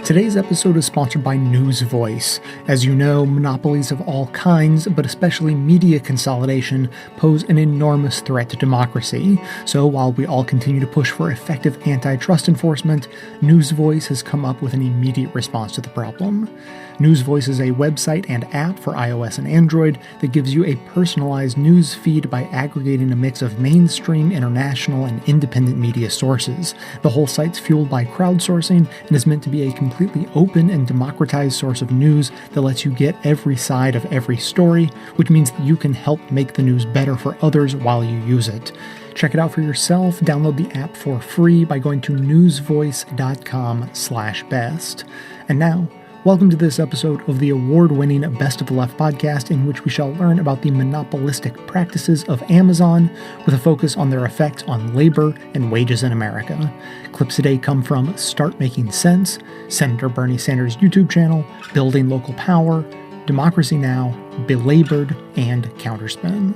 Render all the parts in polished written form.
Today's episode is sponsored by News Voice. As you know, monopolies of all kinds, but especially media consolidation, pose an enormous threat to democracy. So while we all continue to push for effective antitrust enforcement, News Voice has come up with an immediate response to the problem. News Voice is a website and app for iOS and Android that gives you a personalized news feed by aggregating a mix of mainstream, international, and independent media sources. The whole site's fueled by crowdsourcing and is meant to be a completely open and democratized source of news that lets you get every side of every story, which means that you can help make the news better for others while you use it. Check it out for yourself. Download the app for free by going to newsvoice.com/best. And now, welcome to this episode of the award-winning Best of the Left podcast, in which we shall learn about the monopolistic practices of Amazon with a focus on their effects on labor and wages in America. Clips today come from Start Making Sense, Senator Bernie Sanders' YouTube channel, Building Local Power, Democracy Now!, Belabored, and CounterSpin.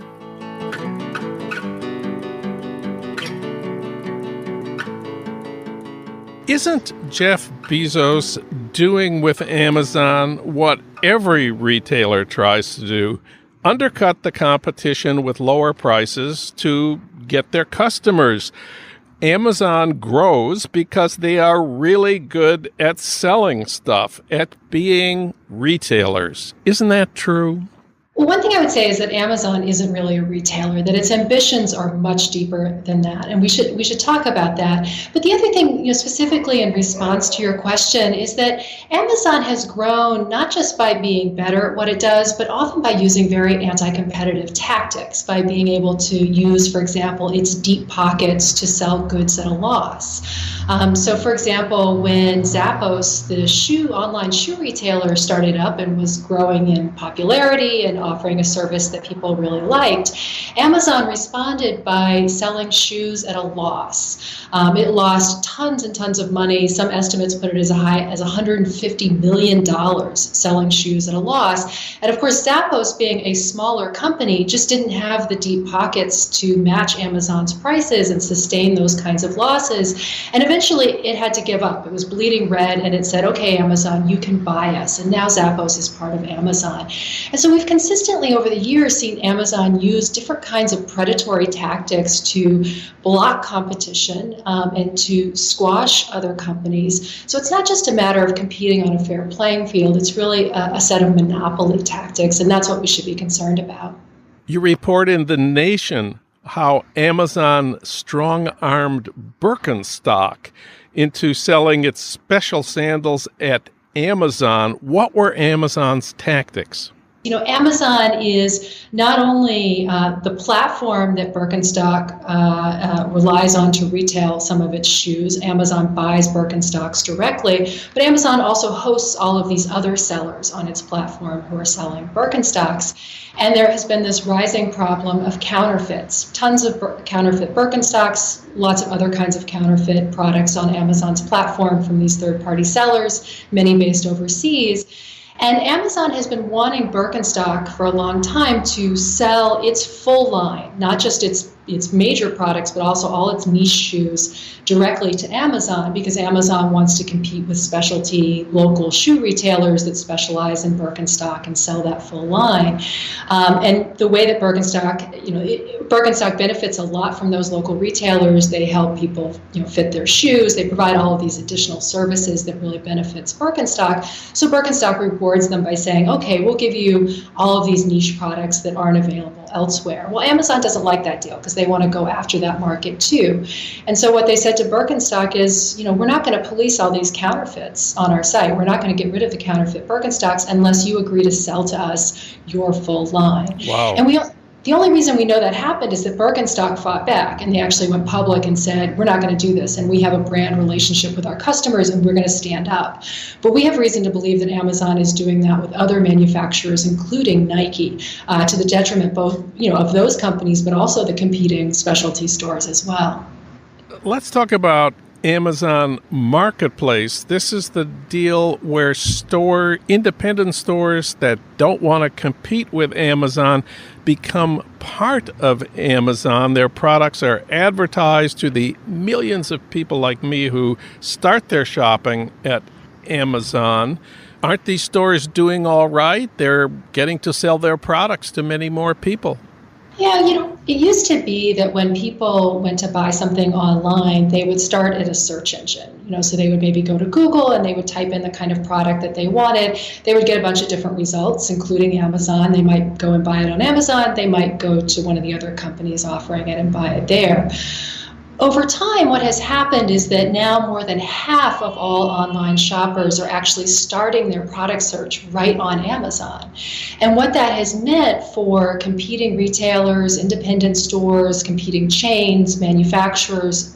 Isn't Jeff Bezos doing with Amazon what every retailer tries to do? Undercut the competition with lower prices to get their customers. Amazon grows because they are really good at selling stuff, at being retailers. Isn't that true? Well, one thing I would say is that Amazon isn't really a retailer, that its ambitions are much deeper than that, and we should talk about that. But the other thing, specifically in response to your question, is that Amazon has grown not just by being better at what it does, but often by using very anti-competitive tactics, by being able to use, for example, its deep pockets to sell goods at a loss. So, for example, when Zappos, the online shoe retailer, started up and was growing in popularity and offering a service that people really liked, Amazon responded by selling shoes at a loss. It lost tons and tons of money. Some estimates put it as high as $150 million selling shoes at a loss. And of course, Zappos, being a smaller company, just didn't have the deep pockets to match Amazon's prices and sustain those kinds of losses. And eventually it had to give up. It was bleeding red, and it said, okay, Amazon, you can buy us. And now Zappos is part of Amazon. And so we've consistently over the years seen Amazon use different kinds of predatory tactics to block competition and to squash other companies. So it's not just a matter of competing on a fair playing field. It's really a set of monopoly tactics, and that's what we should be concerned about. You report in The Nation how Amazon strong-armed Birkenstock into selling its special sandals at Amazon. What were Amazon's tactics? Amazon is not only the platform that Birkenstock relies on to retail some of its shoes. Amazon buys Birkenstocks directly, but Amazon also hosts all of these other sellers on its platform who are selling Birkenstocks. And there has been this rising problem of counterfeits. Tons of counterfeit Birkenstocks, lots of other kinds of counterfeit products on Amazon's platform from these third-party sellers, many based overseas. And Amazon has been wanting Birkenstock for a long time to sell its full line, not just its major products, but also all its niche shoes directly to Amazon, because Amazon wants to compete with specialty local shoe retailers that specialize in Birkenstock and sell that full line. And the way that Birkenstock benefits a lot from those local retailers. They help people, fit their shoes. They provide all of these additional services that really benefits Birkenstock. So Birkenstock rewards them by saying, okay, we'll give you all of these niche products that aren't available elsewhere. Well, Amazon doesn't like that deal because they want to go after that market too. And so what they said to Birkenstock is, we're not going to police all these counterfeits on our site. We're not going to get rid of the counterfeit Birkenstocks unless you agree to sell to us your full line. Wow. And the only reason we know that happened is that Birkenstock fought back, and they actually went public and said, we're not going to do this, and we have a brand relationship with our customers, and we're going to stand up. But we have reason to believe that Amazon is doing that with other manufacturers, including Nike, to the detriment both, of those companies, but also the competing specialty stores as well. Let's talk about Amazon Marketplace. This is the deal where independent stores that don't want to compete with Amazon become part of Amazon. Their products are advertised to the millions of people like me who start their shopping at Amazon. Aren't these stores doing all right? They're getting to sell their products to many more people. Yeah, it used to be that when people went to buy something online, they would start at a search engine. So they would maybe go to Google and they would type in the kind of product that they wanted. They would get a bunch of different results, including Amazon. They might go and buy it on Amazon. They might go to one of the other companies offering it and buy it there. Over time, what has happened is that now more than half of all online shoppers are actually starting their product search right on Amazon. And what that has meant for competing retailers, independent stores, competing chains, manufacturers,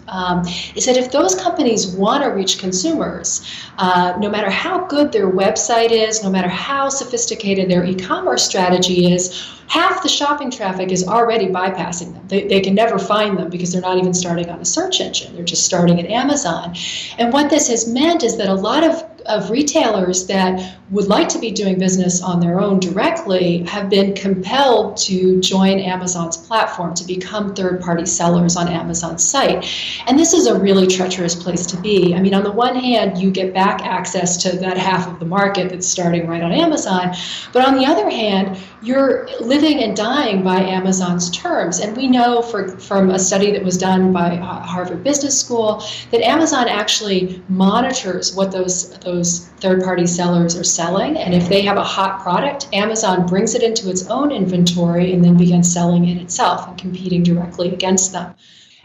is that if those companies want to reach consumers, no matter how good their website is, no matter how sophisticated their e-commerce strategy is, half the shopping traffic is already bypassing them. They can never find them because they're not even starting on a search engine. They're just starting at Amazon. And what this has meant is that a lot of retailers that would like to be doing business on their own directly have been compelled to join Amazon's platform, to become third-party sellers on Amazon's site. And this is a really treacherous place to be. I mean, on the one hand, you get back access to that half of the market that's starting right on Amazon. But on the other hand, you're living and dying by Amazon's terms. And we know from a study that was done by Harvard Business School that Amazon actually monitors what those third-party sellers are selling. And if they have a hot product, Amazon brings it into its own inventory and then begins selling it itself and competing directly against them.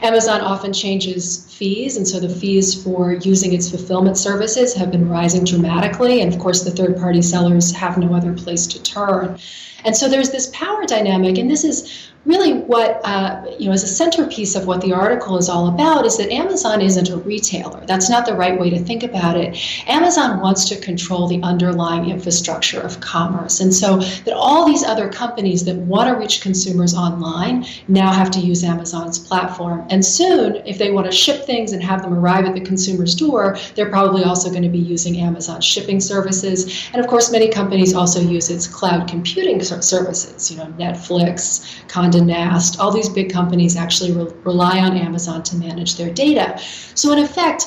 Amazon often changes fees, and so the fees for using its fulfillment services have been rising dramatically. And of course, the third-party sellers have no other place to turn. And so there's this power dynamic, and this is really what, as a centerpiece of what the article is all about, is that Amazon isn't a retailer. That's not the right way to think about it. Amazon wants to control the underlying infrastructure of commerce. And so that all these other companies that want to reach consumers online now have to use Amazon's platform. And soon, if they want to ship things and have them arrive at the consumer's door, they're probably also going to be using Amazon shipping services. And of course, many companies also use its cloud computing services, Netflix, Condé Nast, all these big companies actually rely on Amazon to manage their data. So in effect,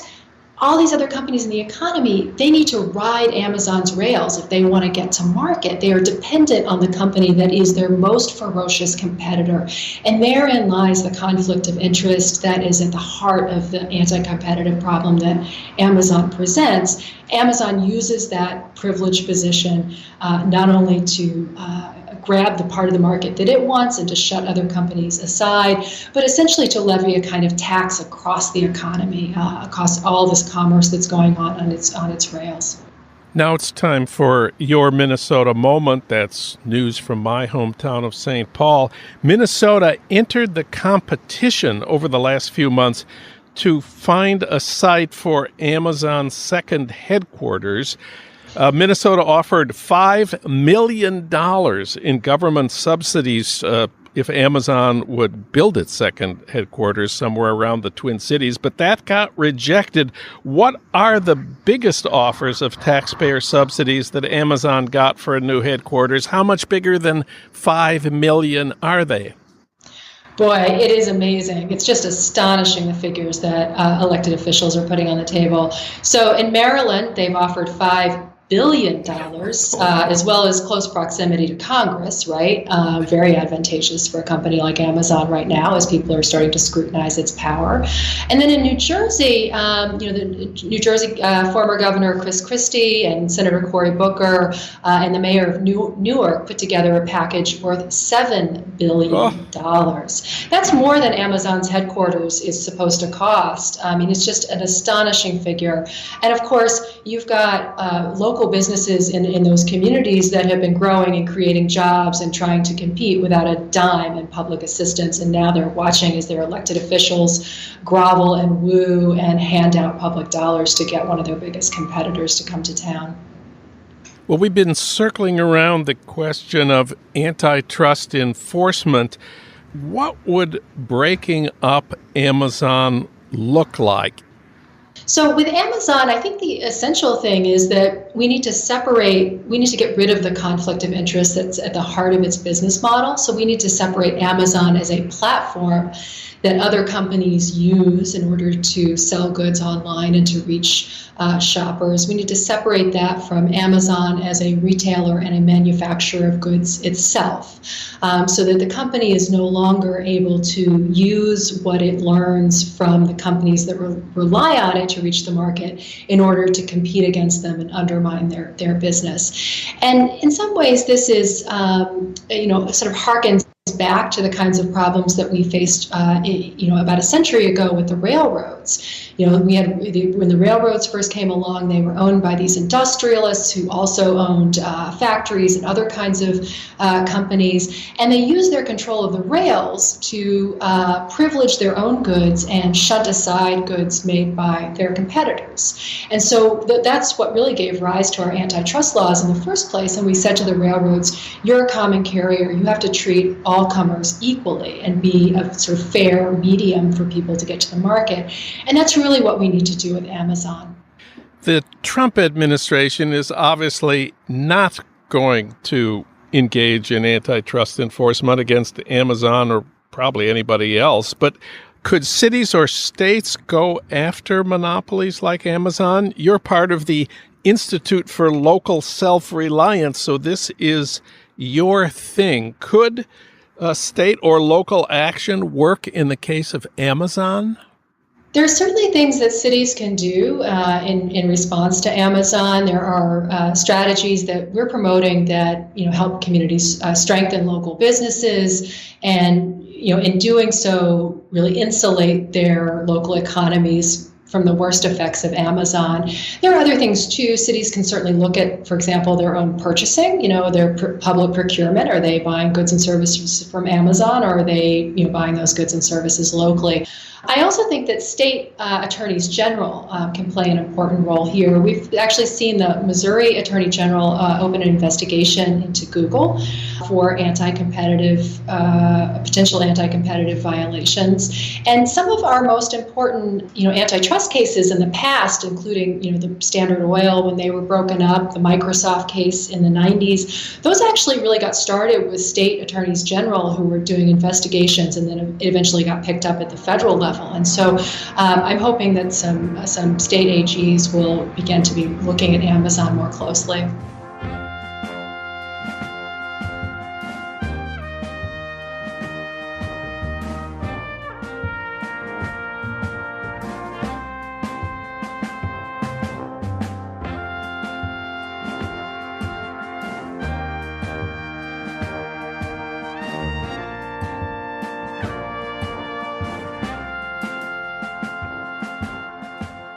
all these other companies in the economy, they need to ride Amazon's rails if they want to get to market. They are dependent on the company that is their most ferocious competitor. And therein lies the conflict of interest that is at the heart of the anti-competitive problem that Amazon presents. Amazon uses that privileged position not only to grab the part of the market that it wants and to shut other companies aside, but essentially to levy a kind of tax across the economy, across all this commerce that's going on its rails. Now it's time for your Minnesota moment. That's news from my hometown of St. Paul. Minnesota entered the competition over the last few months to find a site for Amazon's second headquarters. Minnesota offered $5 million in government subsidies if Amazon would build its second headquarters somewhere around the Twin Cities, but that got rejected. What are the biggest offers of taxpayer subsidies that Amazon got for a new headquarters? How much bigger than $5 million are they? Boy, it is amazing. It's just astonishing, the figures that elected officials are putting on the table. So in Maryland, they've offered $5 billion, as well as close proximity to Congress, right? Very advantageous for a company like Amazon right now as people are starting to scrutinize its power. And then in New Jersey, the New Jersey former Governor Chris Christie and Senator Cory Booker and the mayor of Newark put together a package worth $7 billion. That's more than Amazon's headquarters is supposed to cost. I mean, it's just an astonishing figure. And of course, you've got local businesses in those communities that have been growing and creating jobs and trying to compete without a dime in public assistance. And now they're watching as their elected officials grovel and woo and hand out public dollars to get one of their biggest competitors to come to town. Well, we've been circling around the question of antitrust enforcement. What would breaking up Amazon look like? So with Amazon, I think the essential thing is that we need to get rid of the conflict of interest that's at the heart of its business model. So we need to separate Amazon as a platform that other companies use in order to sell goods online and to reach shoppers. We need to separate that from Amazon as a retailer and a manufacturer of goods itself, so that the company is no longer able to use what it learns from the companies that rely on it to reach the market in order to compete against them and undermine their business. And in some ways, this is, sort of harkens back to the kinds of problems that we faced, about a century ago with the railroads. When the railroads first came along, they were owned by these industrialists who also owned factories and other kinds of companies, and they used their control of the rails to privilege their own goods and shunt aside goods made by their competitors. And so that's what really gave rise to our antitrust laws in the first place. And we said to the railroads, you're a common carrier, you have to treat all comers equally and be a sort of fair medium for people to get to the market. And that's really what we need to do with Amazon. The Trump administration is obviously not going to engage in antitrust enforcement against Amazon or probably anybody else, but could cities or states go after monopolies like Amazon? You're part of the Institute for Local Self-Reliance, so this is your thing. Could state or local action work in the case of Amazon? There are certainly things that cities can do in response to Amazon. There are strategies that we're promoting that help communities strengthen local businesses, and in doing so, really insulate their local economies from the worst effects of Amazon. There are other things too. Cities can certainly look at, for example, their own purchasing, their public procurement. Are they buying goods and services from Amazon, or are they buying those goods and services locally? I also think that state attorneys general can play an important role here. We've actually seen the Missouri Attorney General open an investigation into Google for potential anti-competitive violations. And some of our most important, antitrust cases in the past, including, the Standard Oil when they were broken up, the Microsoft case in the 90s, those actually really got started with state attorneys general who were doing investigations, and then it eventually got picked up at the federal level. And so I'm hoping that some state AGs will begin to be looking at Amazon more closely.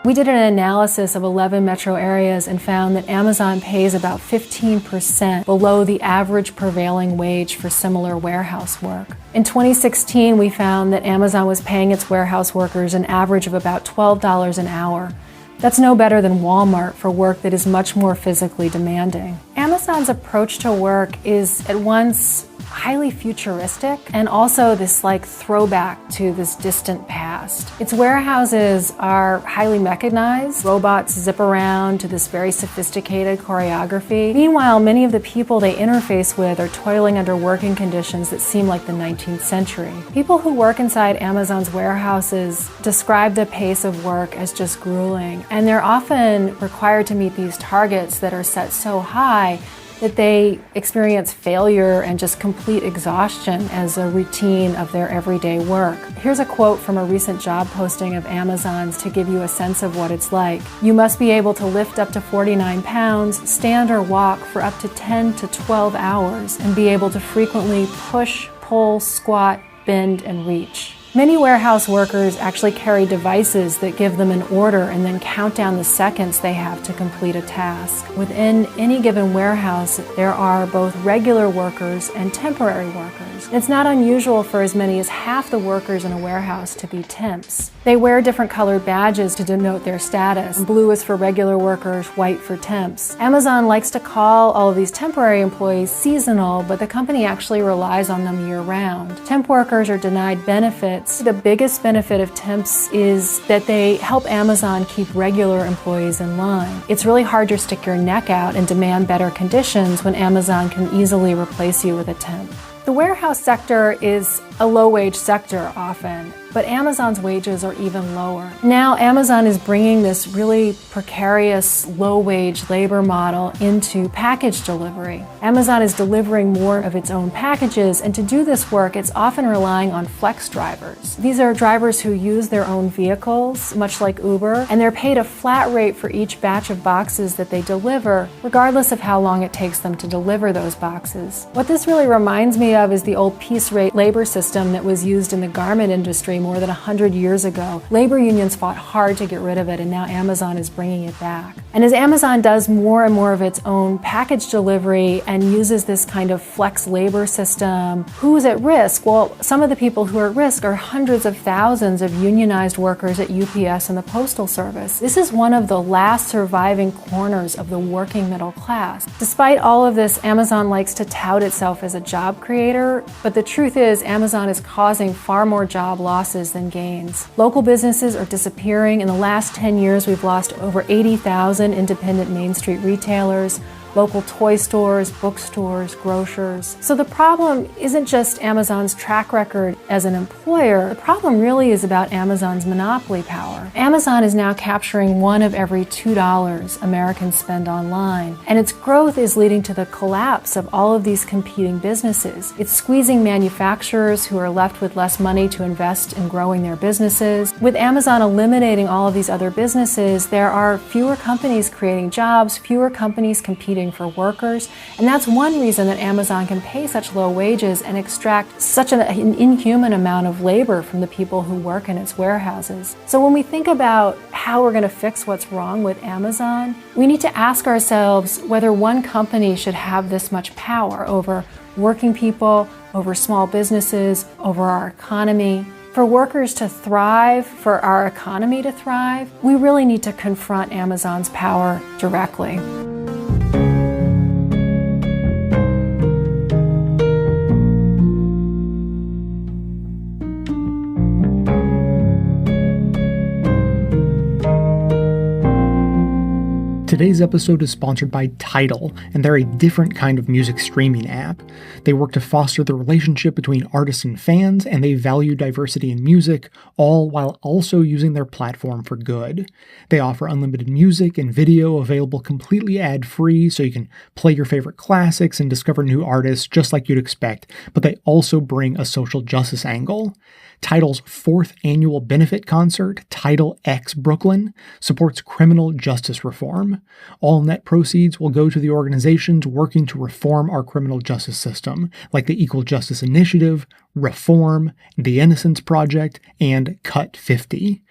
We did an analysis of 11 metro areas and found that Amazon pays about 15% below the average prevailing wage for similar warehouse work. In 2016, we found that Amazon was paying its warehouse workers an average of about $12 an hour. That's no better than Walmart for work that is much more physically demanding. Amazon's approach to work is at once highly futuristic and also this throwback to this distant past. Its warehouses are highly mechanized. Robots zip around to this very sophisticated choreography. Meanwhile, many of the people they interface with are toiling under working conditions that seem like the 19th century. People who work inside Amazon's warehouses describe the pace of work as just grueling, and they're often required to meet these targets that are set so high that they experience failure and just complete exhaustion as a routine of their everyday work. Here's a quote from a recent job posting of Amazon's to give you a sense of what it's like. You must be able to lift up to 49 pounds, stand or walk for up to 10 to 12 hours, and be able to frequently push, pull, squat, bend, and reach. Many warehouse workers actually carry devices that give them an order and then count down the seconds they have to complete a task. Within any given warehouse, there are both regular workers and temporary workers. It's not unusual for as many as half the workers in a warehouse to be temps. They wear different colored badges to denote their status. Blue is for regular workers, white for temps. Amazon likes to call all of these temporary employees seasonal, but the company actually relies on them year-round. Temp workers are denied benefits benefits. The biggest benefit of temps is that they help Amazon keep regular employees in line. It's really hard to stick your neck out and demand better conditions when Amazon can easily replace you with a temp. The warehouse sector is a low-wage sector often, but Amazon's wages are even lower. Now Amazon is bringing this really precarious low-wage labor model into package delivery. Amazon is delivering more of its own packages, and to do this work, it's often relying on flex drivers. These are drivers who use their own vehicles, much like Uber, and they're paid a flat rate for each batch of boxes that they deliver, regardless of how long it takes them to deliver those boxes. What this really reminds me of is the old piece rate labor system that was used in the garment industry more than 100 years ago. Labor unions fought hard to get rid of it, and now Amazon is bringing it back. And as Amazon does more and more of its own package delivery and uses this kind of flex labor system, who's at risk? Well, some of the people who are at risk are hundreds of thousands of unionized workers at UPS and the Postal Service. This is one of the last surviving corners of the working middle class. Despite all of this, Amazon likes to tout itself as a job creator, but the truth is Amazon is causing far more job losses than gains. Local businesses are disappearing. In the last 10 years, we've lost over 80,000 independent Main Street retailers, local toy stores, bookstores, grocers. So the problem isn't just Amazon's track record as an employer. The problem really is about Amazon's monopoly power. Amazon is now capturing one of every $2 Americans spend online, and its growth is leading to the collapse of all of these competing businesses. It's squeezing manufacturers who are left with less money to invest in growing their businesses. With Amazon eliminating all of these other businesses, there are fewer companies creating jobs, fewer companies competing for workers, and that's one reason that Amazon can pay such low wages and extract such an inhuman amount of labor from the people who work in its warehouses. So when we think about how we're going to fix what's wrong with Amazon, we need to ask ourselves whether one company should have this much power over working people, over small businesses, over our economy. For workers to thrive, for our economy to thrive, we really need to confront Amazon's power directly. Today's episode is sponsored by Tidal, and they're a different kind of music streaming app. They work to foster the relationship between artists and fans, and they value diversity in music, all while also using their platform for good. They offer unlimited music and video available completely ad-free, so you can play your favorite classics and discover new artists just like you'd expect, but they also bring a social justice angle. Tidal's 4th annual benefit concert, Tidal X Brooklyn, supports criminal justice reform. All net proceeds will go to the organizations working to reform our criminal justice system, like the Equal Justice Initiative, Reform, the Innocence Project, and Cut 50.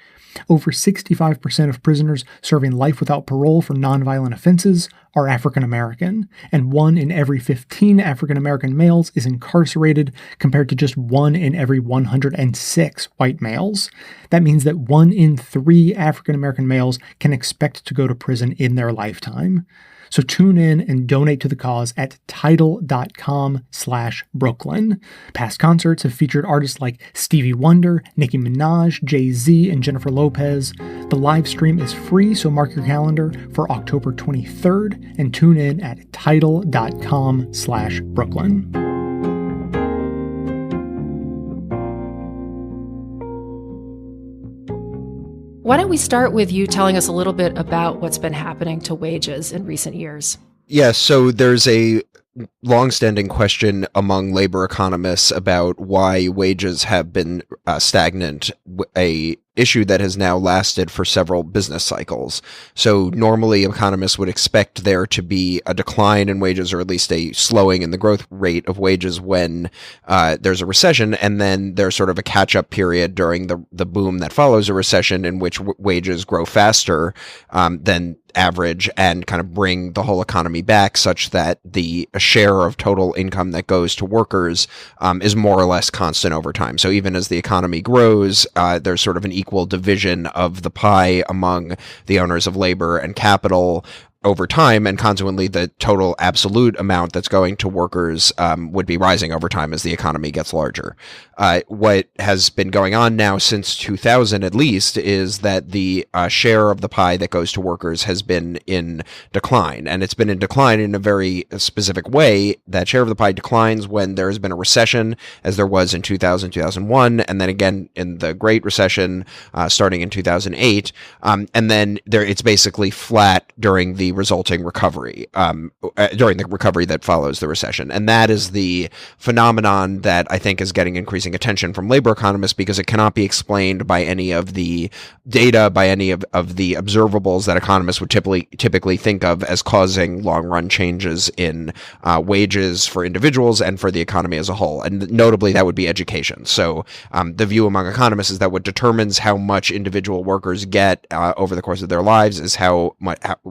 Over 65% of prisoners serving life without parole for nonviolent offenses are African American, and 1 in every 15 African American males is incarcerated compared to just 1 in every 106 white males. That means that 1 in 3 African American males can expect to go to prison in their lifetime. So tune in and donate to the cause at tidal.com/Brooklyn. Past concerts have featured artists like Stevie Wonder, Nicki Minaj, Jay-Z, and Jennifer Lopez. The live stream is free, so mark your calendar for October 23rd and tune in at tidal.com/Brooklyn. Why don't we start with you telling us a little bit about what's been happening to wages in recent years? Yeah, so there's a longstanding question among labor economists about why wages have been stagnant, a issue that has now lasted for several business cycles. So normally economists would expect there to be a decline in wages, or at least a slowing in the growth rate of wages when there's a recession, and then there's sort of a catch-up period during the boom that follows a recession in which wages grow faster than average and kind of bring the whole economy back, such that the share of total income that goes to workers is more or less constant over time. So even as the economy grows, there's sort of an equal division of the pie among the owners of labor and capital. over time, and consequently the total absolute amount that's going to workers would be rising over time as the economy gets larger. What has been going on now since 2000 at least is that the share of the pie that goes to workers has been in decline, and it's been in decline in a very specific way. That share of the pie declines when there has been a recession, as there was in 2000, 2001, and then again in the Great Recession starting in 2008, and then it's basically flat during the resulting recovery, during the recovery that follows the recession. And that is the phenomenon that I think is getting increasing attention from labor economists, because it cannot be explained by any of the data, by any of the observables that economists would typically think of as causing long-run changes in wages for individuals and for the economy as a whole. And notably, that would be education. So the view among economists is that what determines how much individual workers get over the course of their lives is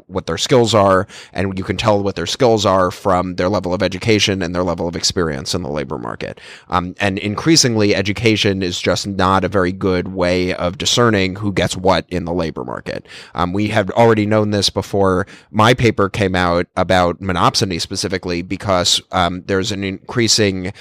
what their skills are, and you can tell what their skills are from their level of education and their level of experience in the labor market. And increasingly, education is just not a very good way of discerning who gets what in the labor market. We had already known this before my paper came out about monopsony specifically, because there's an increasing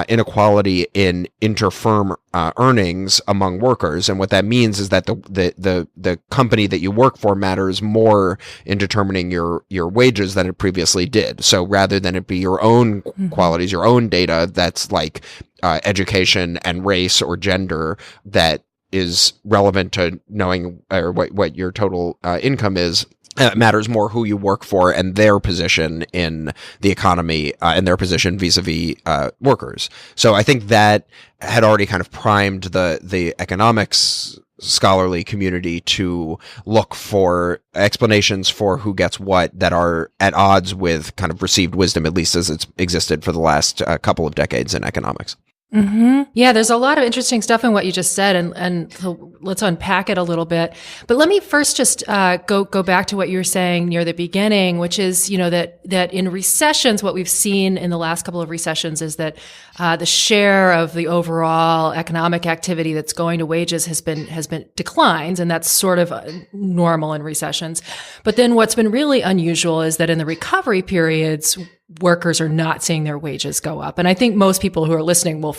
inequality in inter-firm earnings among workers, and what that means is that the company that you work for matters more in determining your wages than it previously did. So rather than it be your own qualities, your own data that's like education and race or gender that is relevant to knowing or what your total income is. It matters more who you work for and their position in the economy and their position vis-a-vis workers. So I think that had already kind of primed the economics scholarly community to look for explanations for who gets what that are at odds with kind of received wisdom, at least as it's existed for the last couple of decades in economics. Mm-hmm. Yeah, there's a lot of interesting stuff in what you just said, and so let's unpack it a little bit. But let me first just go back to what you were saying near the beginning, which is, that in recessions, what we've seen in the last couple of recessions is that the share of the overall economic activity that's going to wages has been declines, and that's sort of normal in recessions. But then what's been really unusual is that in the recovery periods, workers are not seeing their wages go up. And I think most people who are listening will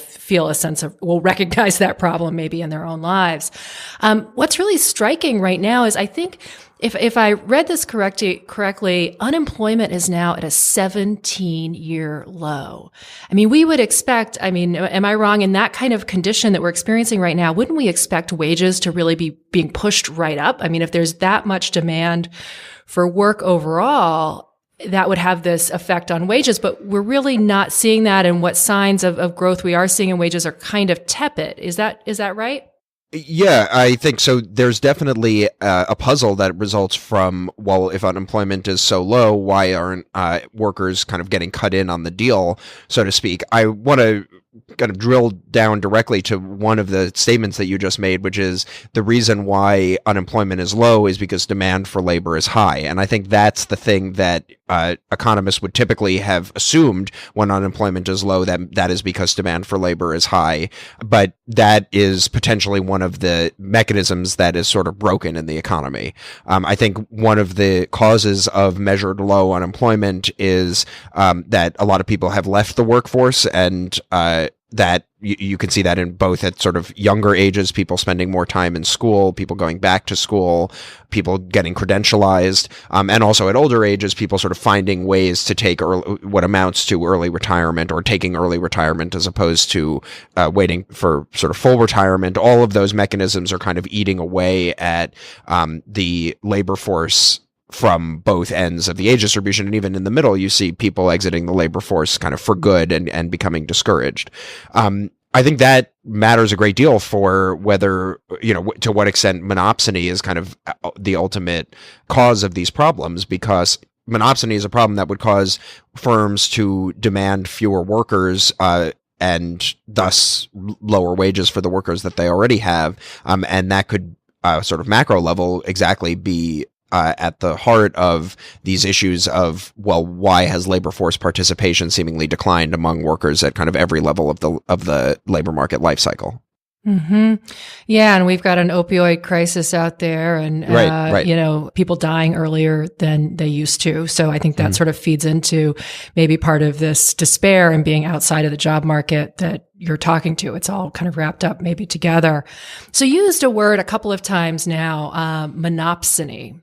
recognize that problem maybe in their own lives. What's really striking right now is I think if I read this correctly, unemployment is now at a 17-year low. I mean, we would expect, am I wrong in that kind of condition that we're experiencing right now? Wouldn't we expect wages to really be being pushed right up? I mean, if there's that much demand for work overall, that would have this effect on wages, but we're really not seeing that. And what signs of growth we are seeing in wages are kind of tepid. Is that right? Yeah, I think so. There's definitely a puzzle that results from, well, if unemployment is so low, why aren't workers kind of getting cut in on the deal, so to speak? I want to kind of drill down directly to one of the statements that you just made, which is the reason why unemployment is low is because demand for labor is high. And I think that's the thing that economists would typically have assumed when unemployment is low, that is because demand for labor is high. But that is potentially one of the mechanisms that is sort of broken in the economy. I think one of the causes of measured low unemployment is that a lot of people have left the workforce, and that you can see that in both at sort of younger ages, people spending more time in school, people going back to school, people getting credentialized, and also at older ages, people sort of finding ways to take what amounts to early retirement, or taking early retirement as opposed to waiting for sort of full retirement. All of those mechanisms are kind of eating away at the labor force from both ends of the age distribution. And even in the middle, you see people exiting the labor force kind of for good and becoming discouraged. I think that matters a great deal for whether, to what extent monopsony is kind of the ultimate cause of these problems, because monopsony is a problem that would cause firms to demand fewer workers, and thus lower wages for the workers that they already have. And that could sort of macro level exactly be at the heart of these issues of, well, why has labor force participation seemingly declined among workers at kind of every level of the labor market life cycle? Hmm. Yeah, and we've got an opioid crisis out there, and Right. people dying earlier than they used to. So I think that sort of feeds into maybe part of this despair and being outside of the job market that you're talking to. It's all kind of wrapped up maybe together. So you used a word a couple of times now, monopsony.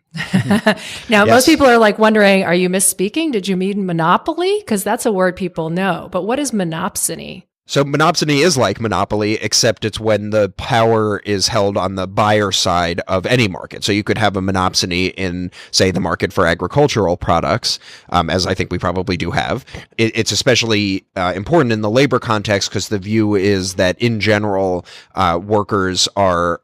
Now, most people are like wondering, are you misspeaking? Did you mean monopoly? Because that's a word people know. But what is monopsony? So monopsony is like monopoly, except it's when the power is held on the buyer side of any market. So you could have a monopsony in, say, the market for agricultural products, as I think we probably do have. It's especially important in the labor context because the view is that in general, workers are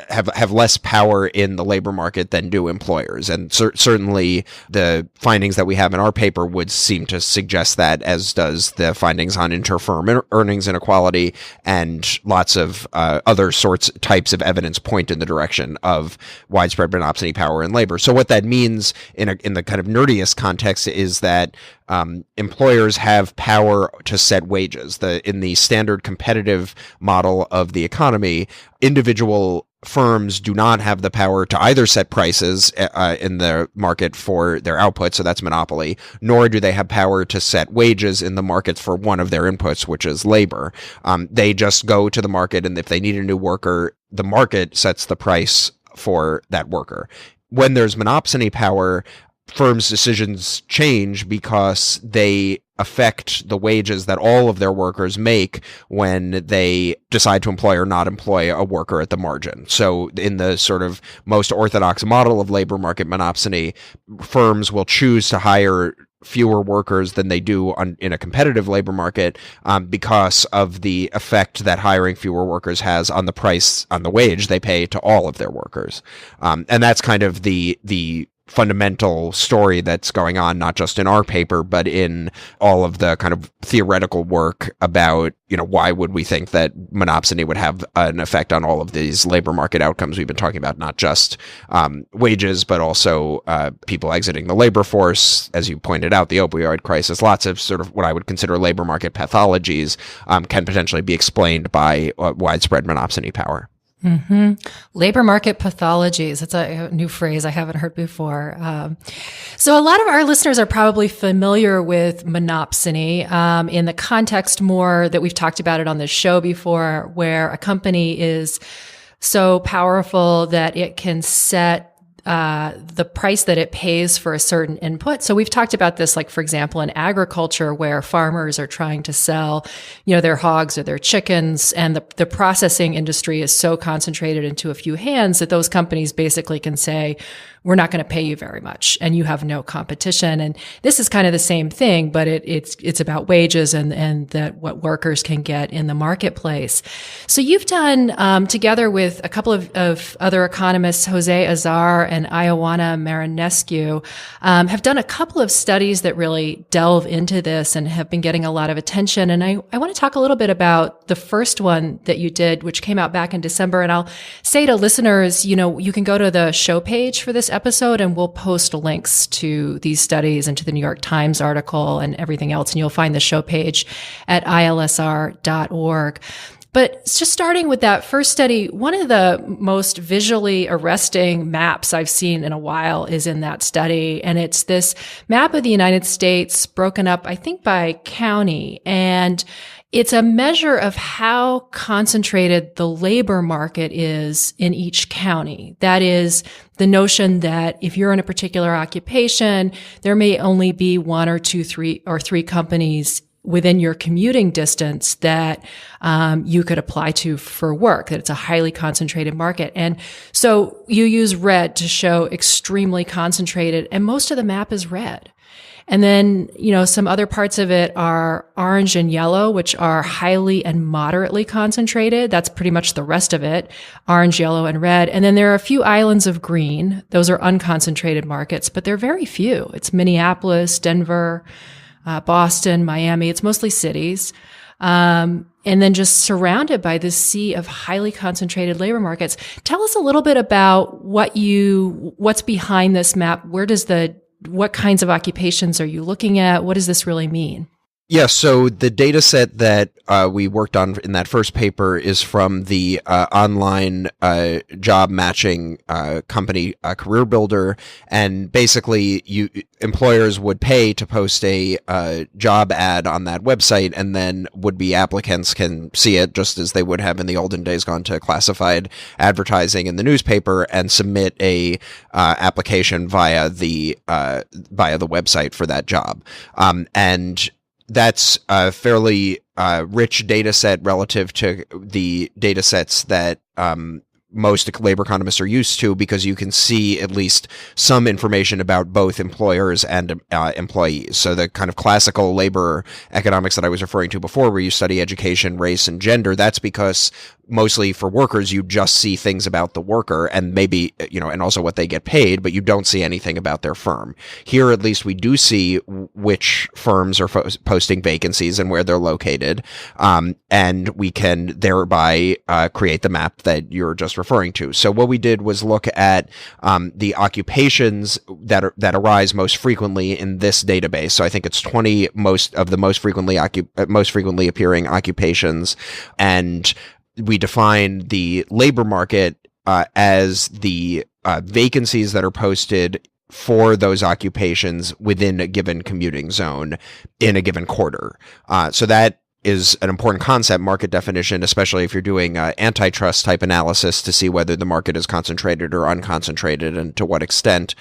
have less power in the labor market than do employers. And certainly the findings that we have in our paper would seem to suggest that, as does the findings on inter-firm earnings inequality, and lots of other types of evidence point in the direction of widespread monopsony power in labor. So what that means in the kind of nerdiest context is that employers have power to set wages. In the standard competitive model of the economy, individual firms do not have the power to either set prices in the market for their output, so that's monopoly, nor do they have power to set wages in the markets for one of their inputs, which is labor. They just go to the market, and if they need a new worker, the market sets the price for that worker. When there's monopsony power, firms' decisions change because they affect the wages that all of their workers make when they decide to employ or not employ a worker at the margin. So in the sort of most orthodox model of labor market monopsony, firms will choose to hire fewer workers than they do in a competitive labor market because of the effect that hiring fewer workers has on the price, on the wage they pay to all of their workers. And that's kind of the fundamental story that's going on, not just in our paper, but in all of the kind of theoretical work about, why would we think that monopsony would have an effect on all of these labor market outcomes we've been talking about, not just wages, but also people exiting the labor force. As you pointed out, the opioid crisis, lots of sort of what I would consider labor market pathologies can potentially be explained by widespread monopsony power. Mm-hmm. Labor market pathologies. That's a new phrase I haven't heard before. So a lot of our listeners are probably familiar with monopsony in the context more that we've talked about it on this show before, where a company is so powerful that it can set the price that it pays for a certain input. So we've talked about this, like, for example, in agriculture, where farmers are trying to sell, their hogs or their chickens, and the processing industry is so concentrated into a few hands that those companies basically can say, we're not going to pay you very much, and you have no competition. And this is kind of the same thing, but it's about wages and that what workers can get in the marketplace. So you've done, together with a couple of other economists, Jose Azar and Ioana Marinescu, have done a couple of studies that really delve into this and have been getting a lot of attention. And I want to talk a little bit about the first one that you did, which came out back in December. And I'll say to listeners, you can go to the show page for this episode, and we'll post links to these studies and to the New York Times article and everything else. And you'll find the show page at ilsr.org. But just starting with that first study, one of the most visually arresting maps I've seen in a while is in that study. And it's this map of the United States broken up, I think, by county. And it's a measure of how concentrated the labor market is in each county. That is the notion that if you're in a particular occupation, there may only be one or two, three companies within your commuting distance that you could apply to for work, that it's a highly concentrated market. And so you use red to show extremely concentrated, and most of the map is red. And then, some other parts of it are orange and yellow, which are highly and moderately concentrated. That's pretty much the rest of it, orange, yellow, and red. And then there are a few islands of green. Those are unconcentrated markets, but they're very few. It's Minneapolis, Denver, Boston, Miami. It's mostly cities. And then just surrounded by this sea of highly concentrated labor markets. Tell us a little bit about what's behind this map. What kinds of occupations are you looking at? What does this really mean? Yeah, so the data set that we worked on in that first paper is from the online job matching company, Career Builder, and basically employers would pay to post a job ad on that website, and then would-be applicants can see it just as they would have in the olden days gone to classified advertising in the newspaper and submit a application via the website for that job, and that's a fairly rich data set relative to the data sets that most labor economists are used to, because you can see at least some information about both employers and employees. So the kind of classical labor economics that I was referring to before, where you study education, race, and gender, that's because mostly for workers, you just see things about the worker and maybe, and also what they get paid, but you don't see anything about their firm. Here, at least, we do see which firms are posting vacancies and where they're located. And we can thereby create the map that you're just referring to. So what we did was look at the occupations that arise most frequently in this database. So I think it's 20 most frequently appearing occupations, and we define the labor market as the vacancies that are posted for those occupations within a given commuting zone in a given quarter. So that is an important concept, market definition, especially if you're doing antitrust type analysis to see whether the market is concentrated or unconcentrated and to what extent.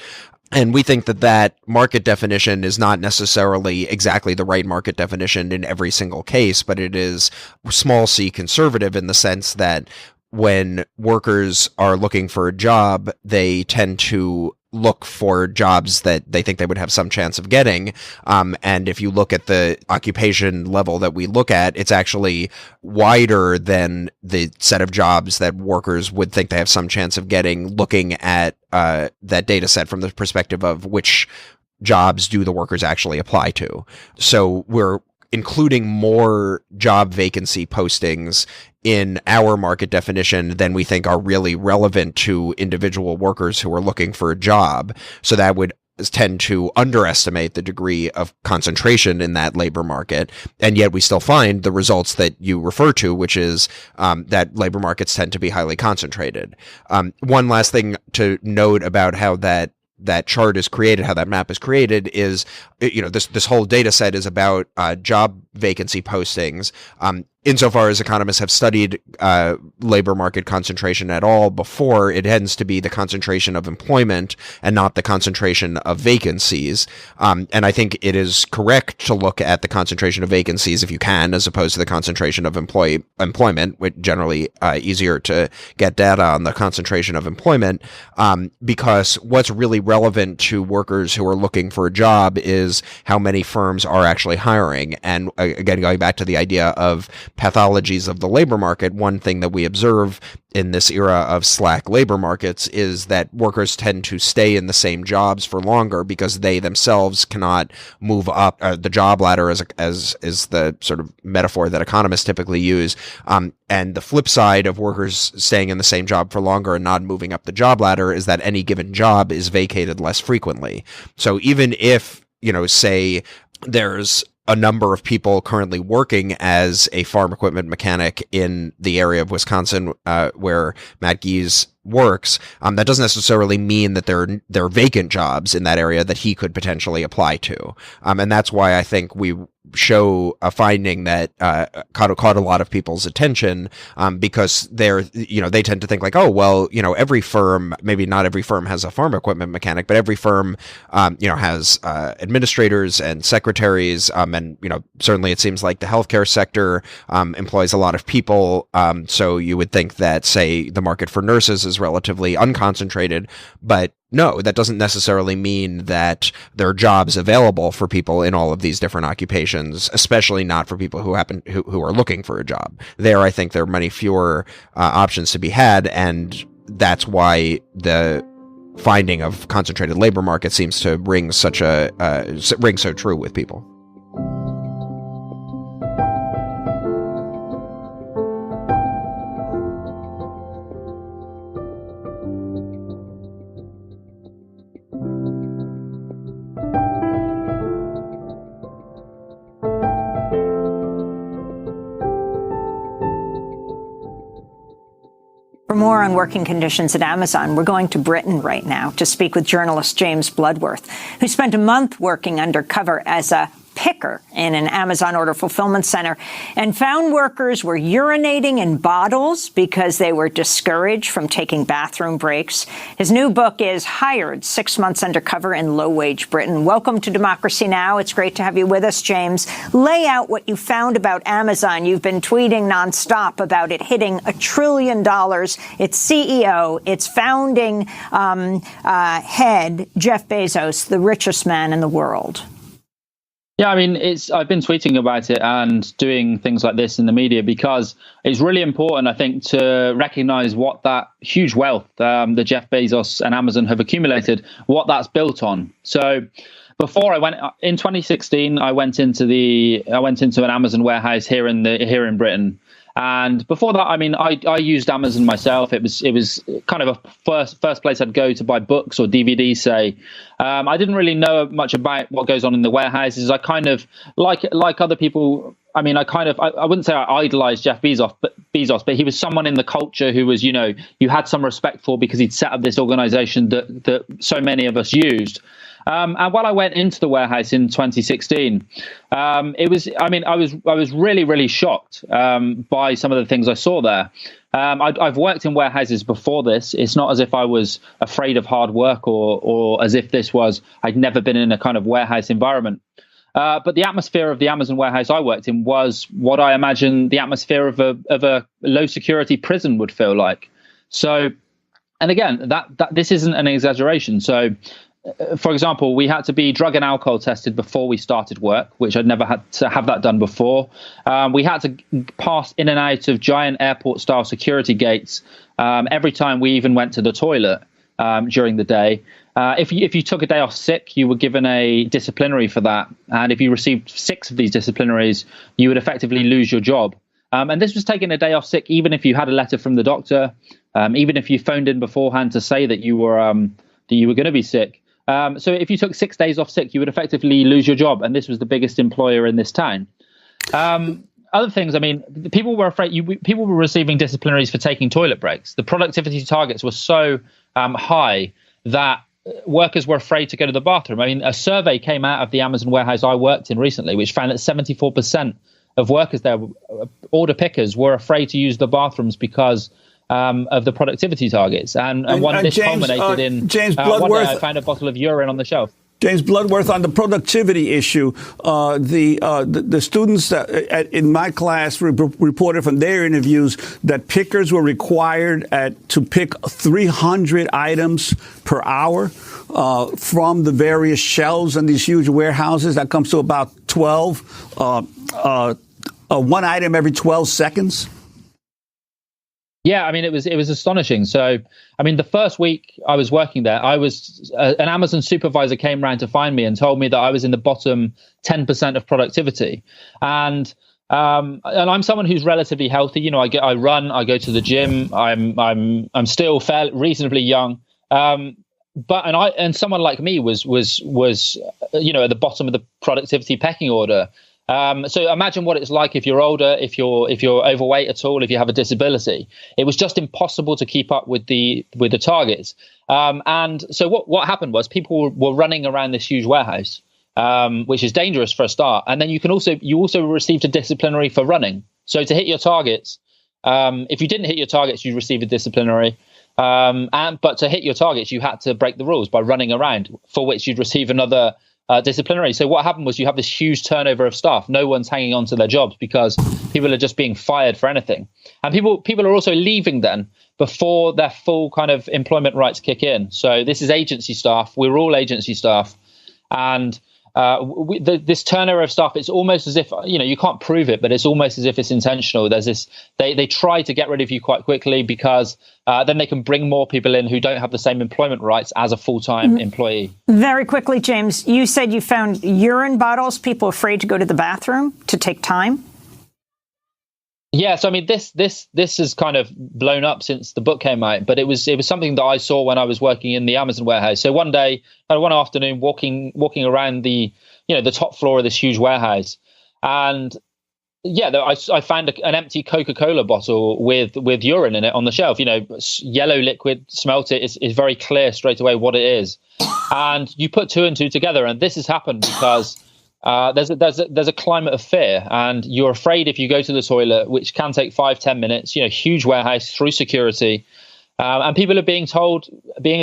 And we think that market definition is not necessarily exactly the right market definition in every single case, but it is small c conservative in the sense that when workers are looking for a job, they tend to look for jobs that they think they would have some chance of getting. And if you look at the occupation level that we look at, it's actually wider than the set of jobs that workers would think they have some chance of getting, looking at that data set from the perspective of which jobs do the workers actually apply to. So we're including more job vacancy postings in our market definition than we think are really relevant to individual workers who are looking for a job. So that would tend to underestimate the degree of concentration in that labor market. And yet we still find the results that you refer to, which is that labor markets tend to be highly concentrated. One last thing to note about how that chart is created, how that map is created, is, this whole data set is about job vacancy postings. Insofar as economists have studied labor market concentration at all before, it tends to be the concentration of employment and not the concentration of vacancies. And I think it is correct to look at the concentration of vacancies if you can, as opposed to the concentration of employment, which generally easier to get data on the concentration of employment, because what's really relevant to workers who are looking for a job is how many firms are actually hiring. And again, going back to the idea of pathologies of the labor market, one thing that we observe in this era of slack labor markets is that workers tend to stay in the same jobs for longer because they themselves cannot move up the job ladder, as is the sort of metaphor that economists typically use. And the flip side of workers staying in the same job for longer and not moving up the job ladder is that any given job is vacated less frequently. So even if, say there's a number of people currently working as a farm equipment mechanic in the area of Wisconsin where Matt Gies works, that doesn't necessarily mean that there are vacant jobs in that area that he could potentially apply to. And that's why I think we show a finding that caught a lot of people's attention, because they tend to think like, oh, well, every firm, maybe not every firm has a farm equipment mechanic, but every firm, has administrators and secretaries, and certainly it seems like the healthcare sector employs a lot of people. So you would think that, say, the market for nurses is relatively unconcentrated, but no, that doesn't necessarily mean that there are jobs available for people in all of these different occupations, especially not for people who are looking for a job. There, I think there are many fewer options to be had, and that's why the finding of concentrated labor market seems to ring so true with people. more on working conditions at Amazon, we're going to Britain right now to speak with journalist James Bloodworth, who spent a month working undercover as a picker in an Amazon order fulfillment center and found workers were urinating in bottles because they were discouraged from taking bathroom breaks. His new book is Hired: 6 Months Undercover in Low-Wage Britain. Welcome to Democracy Now! It's great to have you with us, James. Lay out what you found about Amazon. You've been tweeting nonstop about it hitting $1 trillion. Its CEO, its founding head, Jeff Bezos, the richest man in the world. Yeah, I mean, I've been tweeting about it and doing things like this in the media because it's really important, I think, to recognize what that huge wealth that Jeff Bezos and Amazon have accumulated, what that's built on. So before I went in 2016, I went into an Amazon warehouse here in Britain. And before that, I mean, I used Amazon myself. It was kind of a first place I'd go to buy books or DVDs, say. I didn't really know much about what goes on in the warehouses. I kind of, like other people, I mean, I wouldn't say I idolized Jeff Bezos, but he was someone in the culture who was, you had some respect for because he'd set up this organization that so many of us used. And while I went into the warehouse in 2016, I was really, really shocked by some of the things I saw there. I've worked in warehouses before this. It's not as if I was afraid of hard work or as if I'd never been in a kind of warehouse environment. But the atmosphere of the Amazon warehouse I worked in was what I imagine the atmosphere of a low security prison would feel like. So, and again, that this isn't an exaggeration. So, for example, we had to be drug and alcohol tested before we started work, which I'd never had to have that done before. We had to pass in and out of giant airport-style security gates every time we even went to the toilet during the day. If you took a day off sick, you were given a disciplinary for that. And if you received 6 of these disciplinaries, you would effectively lose your job. And this was taking a day off sick, even if you had a letter from the doctor, even if you phoned in beforehand to say that you were going to be sick. So if you took 6 days off sick, you would effectively lose your job. And this was the biggest employer in this town. Other things, I mean, people were afraid. People were receiving disciplinaries for taking toilet breaks. The productivity targets were so high that workers were afraid to go to the bathroom. I mean, a survey came out of the Amazon warehouse I worked in recently, which found that 74% of workers there, order pickers, were afraid to use the bathrooms because of the productivity targets. And this culminated in James Bloodworth. One day I found a bottle of urine on the shelf. James Bloodworth, on the productivity issue, the students in my class reported from their interviews that pickers were required to pick 300 items per hour from the various shelves in these huge warehouses. That comes to about 12, one item every 12 seconds. Yeah, I mean, it was astonishing. So, I mean, the first week I was working there, an Amazon supervisor came around to find me and told me that I was in the bottom 10% of productivity. And I'm someone who's relatively healthy. I run, I go to the gym. I'm still reasonably young. But someone like me was at the bottom of the productivity pecking order. So imagine what it's like if you're older, if you're overweight at all, if you have a disability. It was just impossible to keep up with the targets. And so what happened was people were running around this huge warehouse, which is dangerous for a start. And then you also received a disciplinary for running. So to hit your targets, if you didn't hit your targets, you received a disciplinary. But to hit your targets, you had to break the rules by running around, for which you'd receive another disciplinary. So what happened was you have this huge turnover of staff. No one's hanging on to their jobs because people are just being fired for anything. And people are also leaving then before their full kind of employment rights kick in. So this is agency staff. We're all agency staff. And this turnover of staff, it's almost as if, you can't prove it, but it's almost as if it's intentional. There's this, they try to get rid of you quite quickly because then they can bring more people in who don't have the same employment rights as a full-time employee. Very quickly, James, you said you found urine bottles, people afraid to go to the bathroom to take time. Yeah, so I mean, this has kind of blown up since the book came out, but it was something that I saw when I was working in the Amazon warehouse. So one afternoon, walking around the top floor of this huge warehouse, and Yeah, I found an empty Coca-Cola bottle with urine in it on the shelf. Yellow liquid, smelt it. It's very clear straight away what it is. And you put two and two together, and this has happened because there's a climate of fear, and you're afraid if you go to the toilet, which can take 5-10 minutes. Huge warehouse through security, and people are being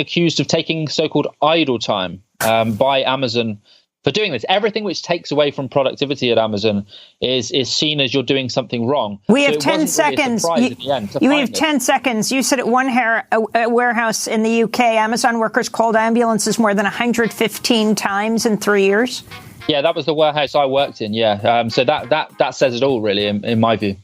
accused of taking so-called idle time by Amazon for doing this. Everything which takes away from productivity at Amazon is seen as you're doing something wrong. We have 10 seconds. You have 10 seconds. You said at one warehouse in the UK, Amazon workers called ambulances more than 115 times in 3 years. Yeah, that was the warehouse I worked in. Yeah, so that says it all, really, in my view.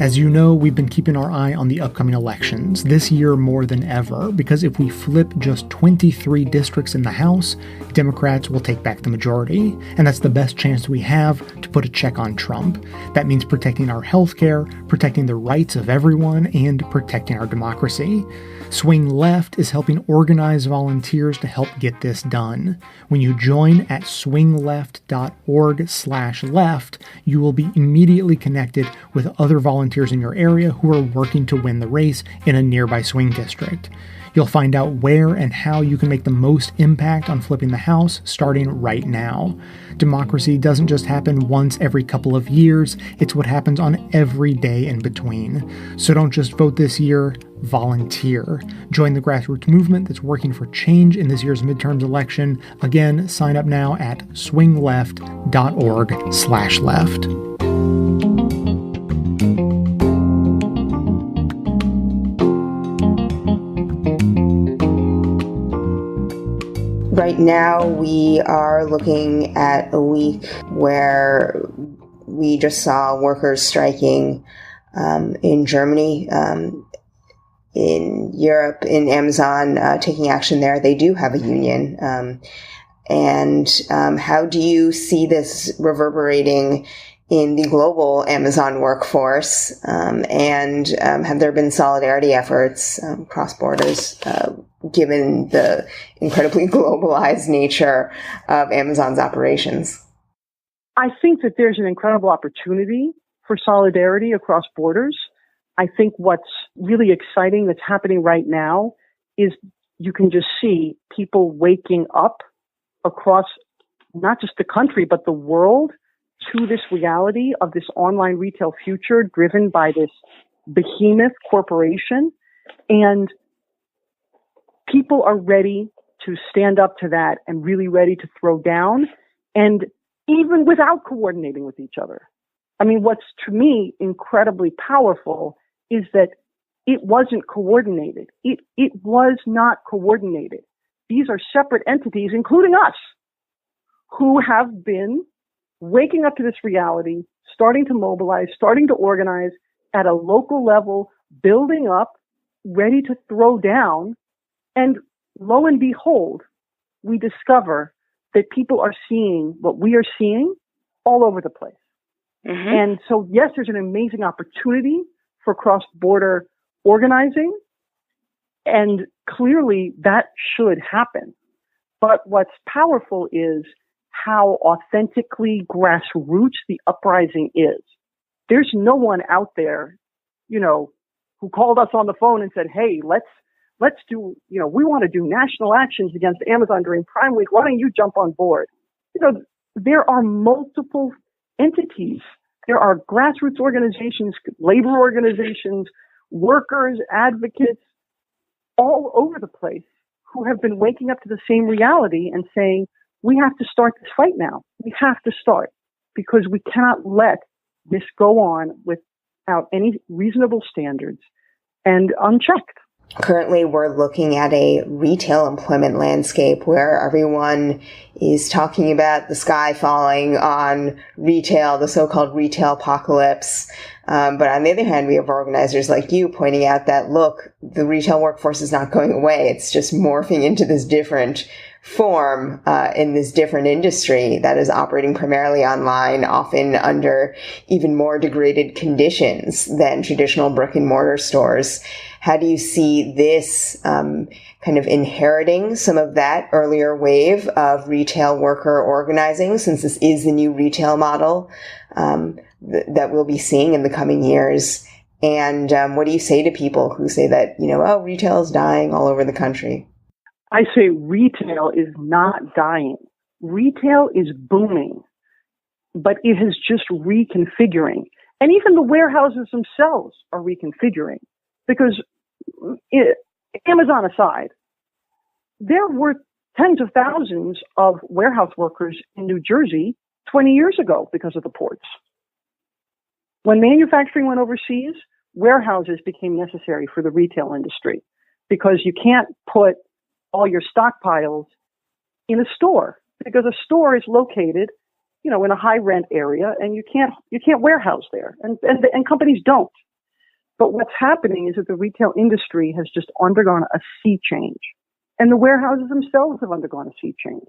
As you know, we've been keeping our eye on the upcoming elections, this year more than ever, because if we flip just 23 districts in the House, Democrats will take back the majority, and that's the best chance we have to put a check on Trump. That means protecting our healthcare, protecting the rights of everyone, and protecting our democracy. Swing Left is helping organize volunteers to help get this done. When you join at swingleft.org/left, you will be immediately connected with other volunteers in your area who are working to win the race in a nearby swing district. You'll find out where and how you can make the most impact on flipping the House starting right now. Democracy doesn't just happen once every couple of years, it's what happens on every day in between. So don't just vote this year, volunteer. Join the grassroots movement that's working for change in this year's midterms election. Again, sign up now at swingleft.org/left. Right now, we are looking at a week where we just saw workers striking in Germany, in Europe, in Amazon, taking action there. They do have a union. And how do you see this reverberating in the global Amazon workforce? And have there been solidarity efforts cross borders, given the incredibly globalized nature of Amazon's operations? I think that there's an incredible opportunity for solidarity across borders. I think what's really exciting that's happening right now is you can just see people waking up across not just the country, but the world to this reality of this online retail future driven by this behemoth corporation. And people are ready to stand up to that and really ready to throw down, and even without coordinating with each other. I mean, what's to me incredibly powerful is that it wasn't coordinated. It was not coordinated. These are separate entities, including us, who have been waking up to this reality, starting to mobilize, starting to organize at a local level, building up, ready to throw down. And lo and behold, we discover that people are seeing what we are seeing all over the place. Mm-hmm. And so, yes, there's an amazing opportunity for cross-border organizing, and clearly that should happen. But what's powerful is how authentically grassroots the uprising is. There's no one out there, who called us on the phone and said, hey, let's do, we want to do national actions against Amazon during Prime Week. Why don't you jump on board? There are multiple entities. There are grassroots organizations, labor organizations, workers, advocates, all over the place who have been waking up to the same reality and saying, we have to start this fight now. We have to start, because we cannot let this go on without any reasonable standards and unchecked. Currently, we're looking at a retail employment landscape where everyone is talking about the sky falling on retail, the so-called retail apocalypse. But on the other hand, we have organizers like you pointing out that, look, the retail workforce is not going away. It's just morphing into this different form in this different industry that is operating primarily online, often under even more degraded conditions than traditional brick and mortar stores. How do you see this kind of inheriting some of that earlier wave of retail worker organizing, since this is the new retail model that we'll be seeing in the coming years? And what do you say to people who say that, retail is dying all over the country? I say retail is not dying. Retail is booming, but it is just reconfiguring. And even the warehouses themselves are reconfiguring, because Amazon aside, there were tens of thousands of warehouse workers in New Jersey 20 years ago because of the ports. When manufacturing went overseas, warehouses became necessary for the retail industry, because you can't put all your stockpiles in a store, because a store is located, in a high rent area, and you can't warehouse there, and companies don't. But what's happening is that the retail industry has just undergone a sea change, and the warehouses themselves have undergone a sea change.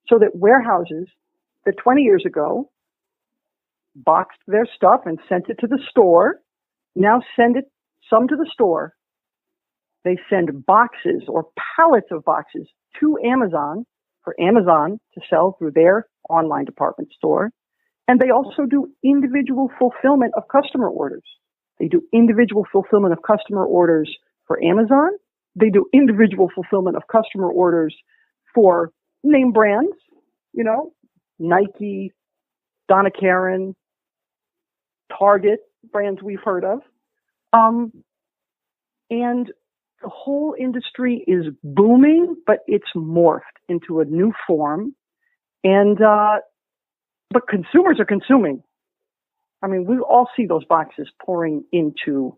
So that warehouses that 20 years ago boxed their stuff and sent it to the store now send some to the store. They send boxes or pallets of boxes to Amazon for Amazon to sell through their online department store. And they also do individual fulfillment of customer orders. They do individual fulfillment of customer orders for Amazon. They do individual fulfillment of customer orders for name brands, Nike, Donna Karan, Target, brands we've heard of. And the whole industry is booming, but it's morphed into a new form. And, but consumers are consuming. I mean, we all see those boxes pouring into,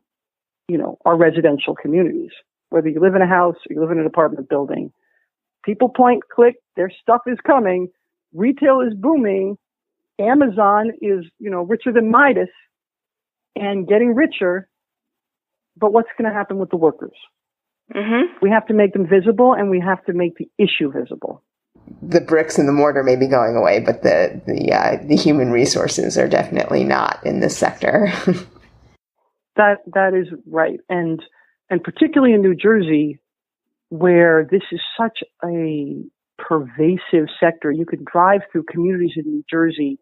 our residential communities. Whether you live in a house or you live in an apartment building, people point, click, their stuff is coming. Retail is booming. Amazon is, richer than Midas and getting richer. But what's going to happen with the workers? Mm-hmm. We have to make them visible, and we have to make the issue visible. The bricks and the mortar may be going away, but the human resources are definitely not in this sector. That is right, and particularly in New Jersey, where this is such a pervasive sector. You could drive through communities in New Jersey,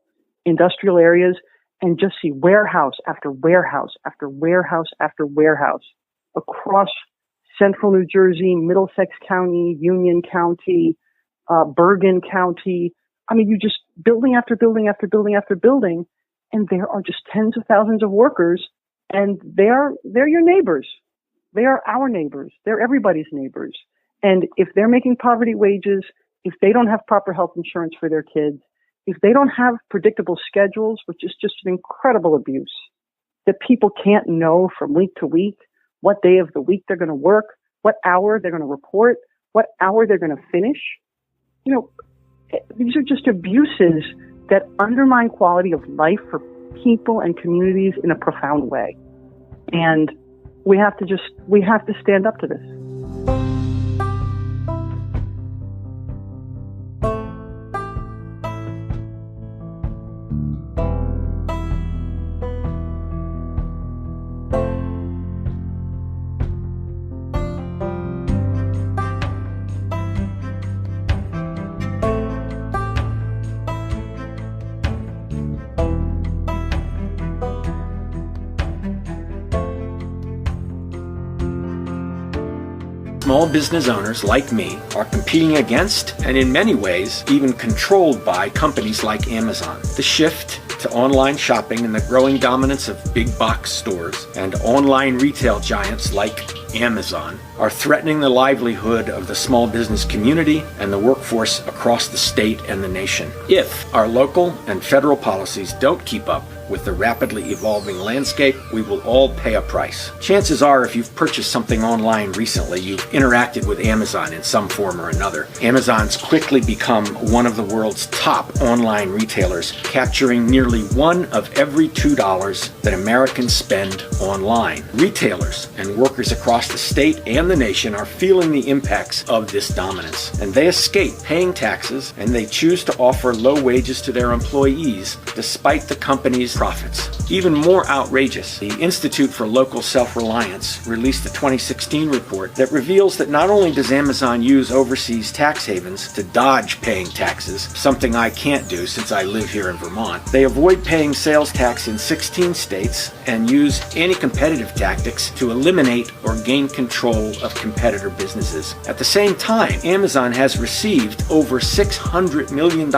industrial areas, and just see warehouse after warehouse after warehouse after warehouse across central New Jersey, Middlesex County, Union County, Bergen County. I mean, you just building after building after building after building, and there are just tens of thousands of workers, and they're your neighbors. They are our neighbors. They're everybody's neighbors. And if they're making poverty wages, if they don't have proper health insurance for their kids, if they don't have predictable schedules, which is just an incredible abuse, that people can't know from week to week what day of the week they're going to work, what hour they're going to report, what hour they're going to finish. These are just abuses that undermine quality of life for people and communities in a profound way. And we have to stand up to this. Small business owners like me are competing against, and in many ways, even controlled by, companies like Amazon. The shift to online shopping and the growing dominance of big box stores and online retail giants like Amazon are threatening the livelihood of the small business community and the workforce across the state and the nation. If our local and federal policies don't keep up with the rapidly evolving landscape, we will all pay a price. Chances are, if you've purchased something online recently, you've interacted with Amazon in some form or another. Amazon's quickly become one of the world's top online retailers, capturing nearly $1 of every $2 that Americans spend online. Retailers and workers across the state and the nation are feeling the impacts of this dominance, and they escape paying taxes, and they choose to offer low wages to their employees despite the company's profits. Even more outrageous, the Institute for Local Self-Reliance released a 2016 report that reveals that not only does Amazon use overseas tax havens to dodge paying taxes, something I can't do since I live here in Vermont, they avoid paying sales tax in 16 states and use anti-competitive tactics to eliminate or gain control of competitor businesses. At the same time, Amazon has received over $600 million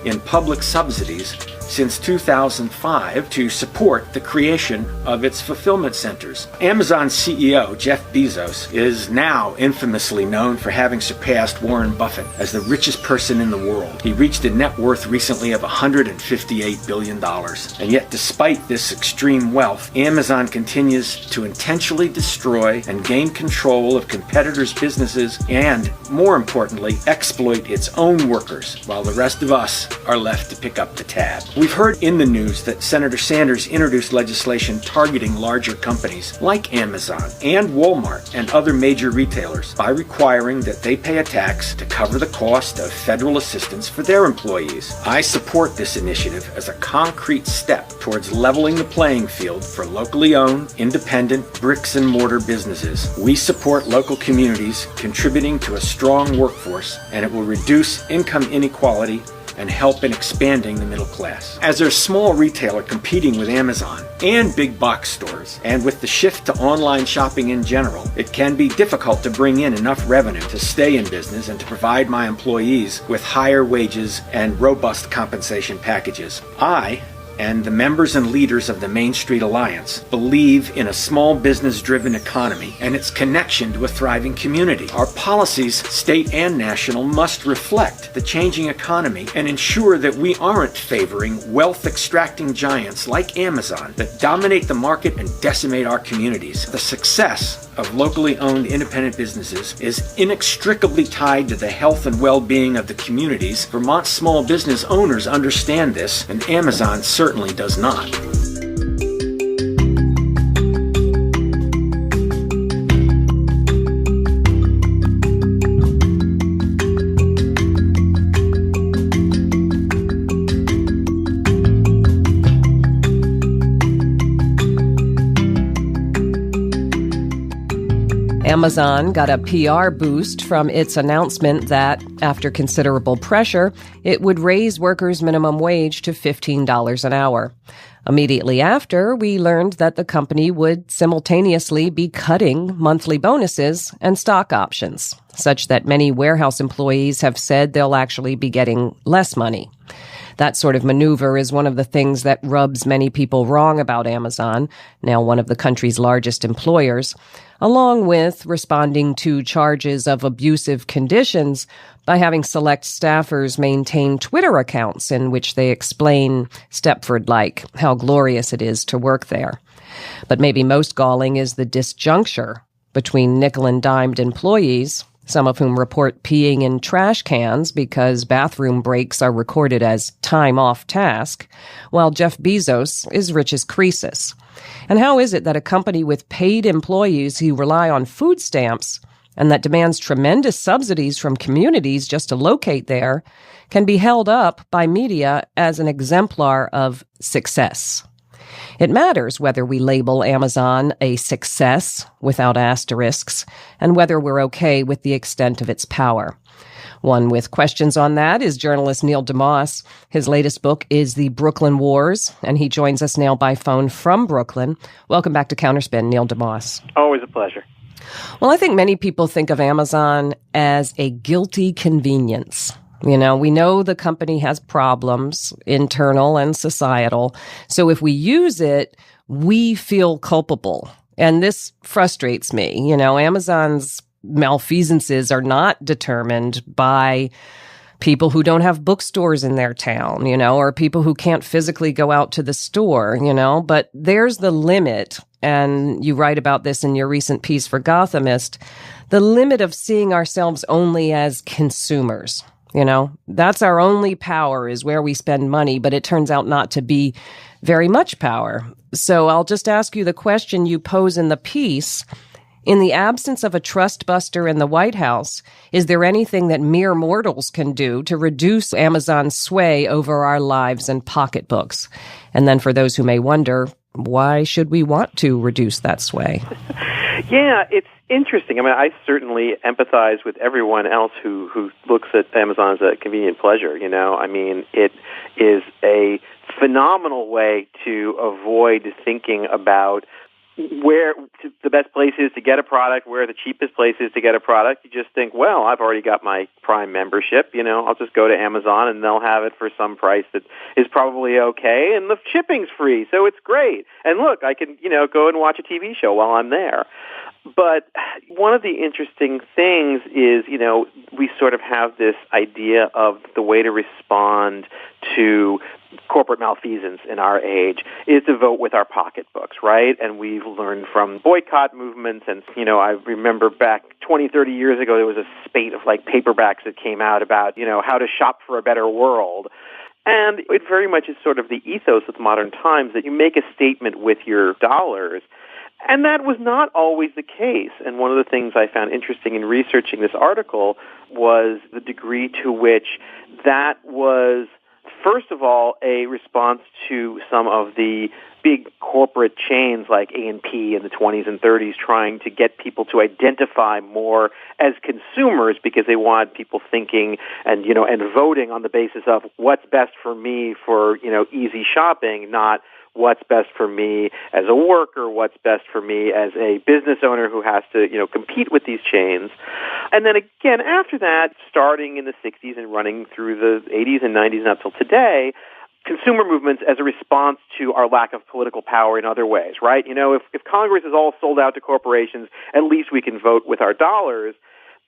in public subsidies since 2005 to support the creation of its fulfillment centers. Amazon's CEO, Jeff Bezos, is now infamously known for having surpassed Warren Buffett as the richest person in the world. He reached a net worth recently of $158 billion. And yet, despite this extreme wealth, Amazon continues to intentionally destroy and gain control of competitors' businesses and, more importantly, exploit its own workers, while the rest of us are left to pick up the tab. We've heard in the news that Senator Sanders introduced legislation targeting larger companies like Amazon and Walmart and other major retailers by requiring that they pay a tax to cover the cost of federal assistance for their employees. I support this initiative as a concrete step towards leveling the playing field for locally owned, independent, bricks and mortar businesses. We support local communities contributing to a strong workforce, and it will reduce income inequality and help in expanding the middle class. As a small retailer competing with Amazon and big box stores, and with the shift to online shopping in general, it can be difficult to bring in enough revenue to stay in business and to provide my employees with higher wages and robust compensation packages. I and the members and leaders of the Main Street Alliance believe in a small business-driven economy and its connection to a thriving community. Our policies, state and national, must reflect the changing economy and ensure that we aren't favoring wealth-extracting giants like Amazon that dominate the market and decimate our communities. The success of locally owned independent businesses is inextricably tied to the health and well-being of the communities. Vermont's small business owners understand this, and Amazon certainly does not. Amazon got a PR boost from its announcement that, after considerable pressure, it would raise workers' minimum wage to $15 an hour. Immediately after, we learned that the company would simultaneously be cutting monthly bonuses and stock options, such that many warehouse employees have said they'll actually be getting less money. That sort of maneuver is one of the things that rubs many people wrong about Amazon, now one of the country's largest employers, along with responding to charges of abusive conditions by having select staffers maintain Twitter accounts in which they explain Stepford-like how glorious it is to work there. But maybe most galling is the disjuncture between nickel-and-dimed employees, some of whom report peeing in trash cans because bathroom breaks are recorded as time off task, while Jeff Bezos is rich as Croesus. And how is it that a company with paid employees who rely on food stamps and that demands tremendous subsidies from communities just to locate there can be held up by media as an exemplar of success? It matters whether we label Amazon a success without asterisks and whether we're okay with the extent of its power. One with questions on that is journalist Neil DeMause. His latest book is The Brooklyn Wars, and he joins us now by phone from Brooklyn. Welcome back to CounterSpin, Neil DeMause. Always a pleasure. Well, I think many people think of Amazon as a guilty convenience. You know, we know the company has problems, internal and societal. So if we use it, we feel culpable. And this frustrates me. You know, Amazon's malfeasances are not determined by people who don't have bookstores in their town, or people who can't physically go out to the store, but there's the limit. And you write about this in your recent piece for Gothamist, the limit of seeing ourselves only as consumers. That's our only power, is where we spend money, but it turns out not to be very much power. So I'll just ask you the question you pose in the piece. In the absence of a trust buster in the White House, is there anything that mere mortals can do to reduce Amazon's sway over our lives and pocketbooks? And then for those who may wonder, why should we want to reduce that sway? Yeah, it's interesting. I mean, I certainly empathize with everyone else who looks at Amazon as a convenient pleasure, I mean, it is a phenomenal way to avoid thinking about where the best place is to get a product, where the cheapest place is to get a product. You just think, well, I've already got my Prime membership, I'll just go to Amazon and they'll have it for some price that is probably okay, and the shipping's free, so it's great. And look, I can, go and watch a TV show while I'm there. But one of the interesting things is, we sort of have this idea of the way to respond to corporate malfeasance in our age is to vote with our pocketbooks, right? And we've learned from boycott movements, and, I remember back 20, 30 years ago, there was a spate of paperbacks that came out about, how to shop for a better world. And it very much is sort of the ethos of modern times that you make a statement with your dollars. And that was not always the case. And one of the things I found interesting in researching this article was the degree to which that was, first of all, a response to some of the big corporate chains like A&P in the 20s and 30s trying to get people to identify more as consumers because they wanted people thinking and voting on the basis of what's best for me for, easy shopping, not what's best for me as a worker, what's best for me as a business owner who has to, compete with these chains. And then again, after that, starting in the 60s and running through the 80s and 90s and up till today, consumer movements as a response to our lack of political power in other ways, right? If Congress is all sold out to corporations, at least we can vote with our dollars.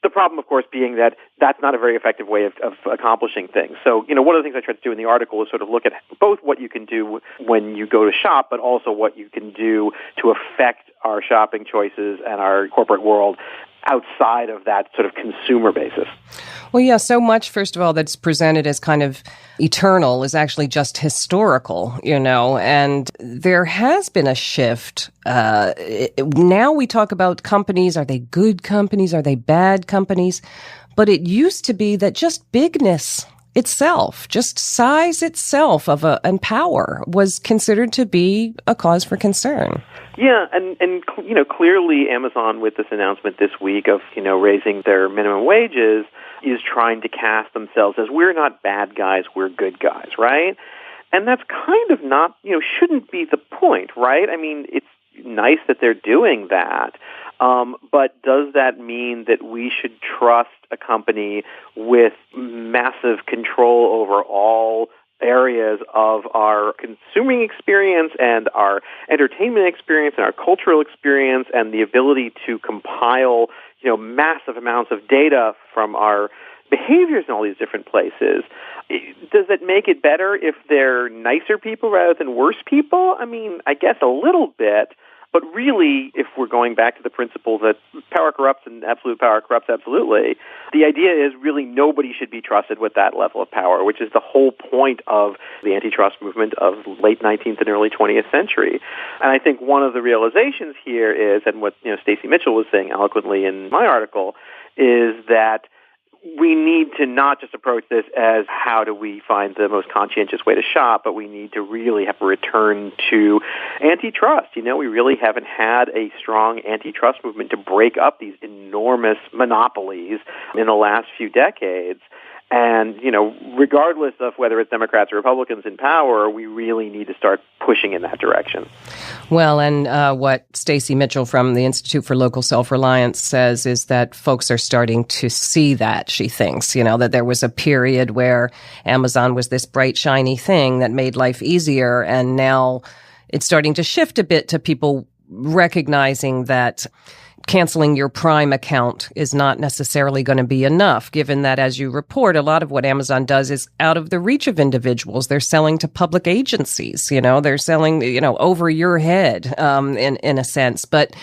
The problem, of course, being that that's not a very effective way of accomplishing things. So, one of the things I try to do in the article is sort of look at both what you can do when you go to shop, but also what you can do to affect our shopping choices and our corporate world outside of that sort of consumer basis. Well, yeah, so much, first of all, that's presented as kind of eternal is actually just historical, and there has been a shift. Now we talk about companies. Are they good companies? Are they bad companies? But it used to be that just bigness itself, just size itself and power was considered to be a cause for concern. Yeah, and clearly Amazon with this announcement this week of, raising their minimum wages is trying to cast themselves as we're not bad guys, we're good guys, right? And that's kind of not, shouldn't be the point, right? I mean, it's nice that they're doing that, but does that mean that we should trust a company with massive control over all areas of our consuming experience and our entertainment experience and our cultural experience and the ability to compile, massive amounts of data from our behaviors in all these different places? Does it make it better if they're nicer people rather than worse people? I mean, I guess a little bit. But really, if we're going back to the principle that power corrupts and absolute power corrupts absolutely, the idea is really nobody should be trusted with that level of power, which is the whole point of the antitrust movement of late 19th and early 20th century. And I think one of the realizations here is, and what Stacy Mitchell was saying eloquently in my article, is that we need to not just approach this as how do we find the most conscientious way to shop, but we need to really have a return to antitrust. We really haven't had a strong antitrust movement to break up these enormous monopolies in the last few decades. And, regardless of whether it's Democrats or Republicans in power, we really need to start pushing in that direction. Well, and what Stacy Mitchell from the Institute for Local Self-Reliance says is that folks are starting to see that, she thinks, that there was a period where Amazon was this bright, shiny thing that made life easier. And now it's starting to shift a bit to people recognizing that canceling your Prime account is not necessarily going to be enough, given that, as you report, a lot of what Amazon does is out of the reach of individuals. They're selling to public agencies, they're selling, over your head, in a sense. But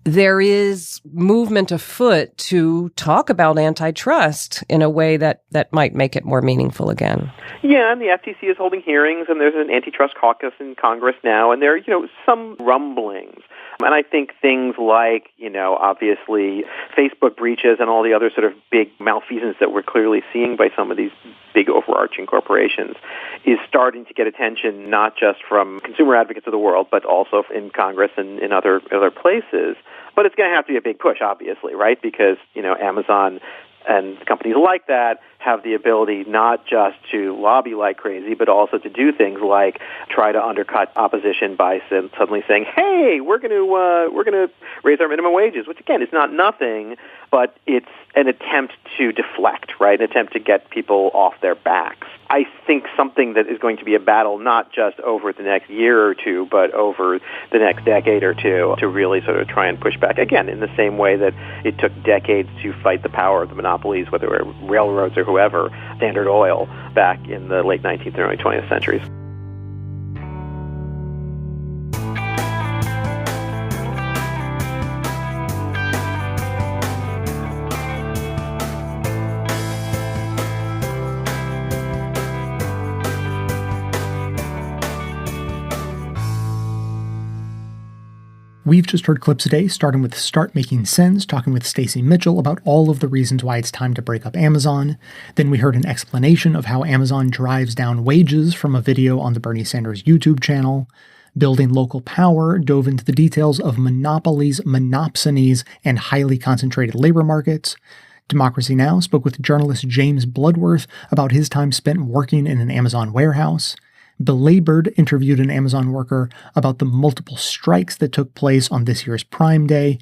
there is movement afoot to talk about antitrust in a way that might make it more meaningful again. Yeah, and the FTC is holding hearings, and there's an antitrust caucus in Congress now, and there are, some rumblings. And I think things like, obviously Facebook breaches and all the other sort of big malfeasance that we're clearly seeing by some of these big overarching corporations is starting to get attention, not just from consumer advocates of the world, but also in Congress and in other places. But it's going to have to be a big push, obviously, right? Because, Amazon and companies like that have the ability not just to lobby like crazy, but also to do things like try to undercut opposition by suddenly saying, "Hey, we're going to raise our minimum wages," which again is not nothing, but it's an attempt to deflect, right? An attempt to get people off their backs. I think something that is going to be a battle not just over the next year or two, but over the next decade or two to really sort of try and push back, again, in the same way that it took decades to fight the power of the monopolies, whether it were railroads or whoever, Standard Oil, back in the late 19th and early 20th centuries. We've just heard clips today, starting with Start Making Sense, talking with Stacy Mitchell about all of the reasons why it's time to break up Amazon. Then we heard an explanation of how Amazon drives down wages from a video on the Bernie Sanders YouTube channel. Building Local Power dove into the details of monopolies, monopsonies, and highly concentrated labor markets. Democracy Now! Spoke with journalist James Bloodworth about his time spent working in an Amazon warehouse. Belabored interviewed an Amazon worker about the multiple strikes that took place on this year's Prime Day.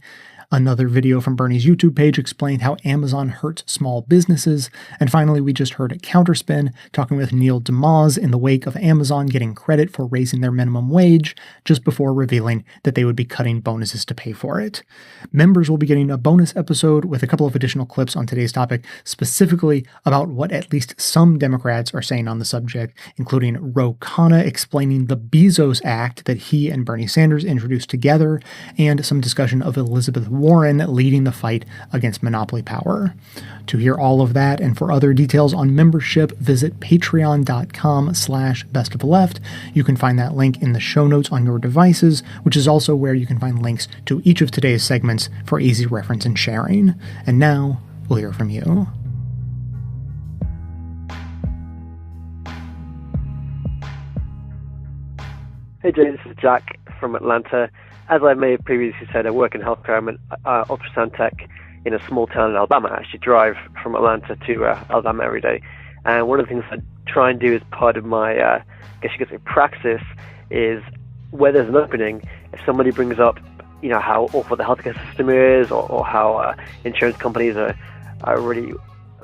Another video from Bernie's YouTube page explained how Amazon hurts small businesses. And finally, we just heard CounterSpin talking with Neil DeMause in the wake of Amazon getting credit for raising their minimum wage just before revealing that they would be cutting bonuses to pay for it. Members will be getting a bonus episode with a couple of additional clips on today's topic, specifically about what at least some Democrats are saying on the subject, including Ro Khanna explaining the Bezos Act that he and Bernie Sanders introduced together, and some discussion of Elizabeth Warren leading the fight against monopoly power. To hear all of that and for other details on membership, visit patreon.com/bestoftheleft. You can find that link in the show notes on your devices, which is also where you can find links to each of today's segments for easy reference and sharing. And now, we'll hear from you. Hey Jay, this is Jack from Atlanta. As I may have previously said, I work in healthcare. I'm an ultrasound tech in a small town in Alabama. I actually drive from Atlanta to Alabama every day. And one of the things I try and do as part of my, I guess you could say, praxis is where there's an opening, if somebody brings up, how awful the healthcare system is or how insurance companies are really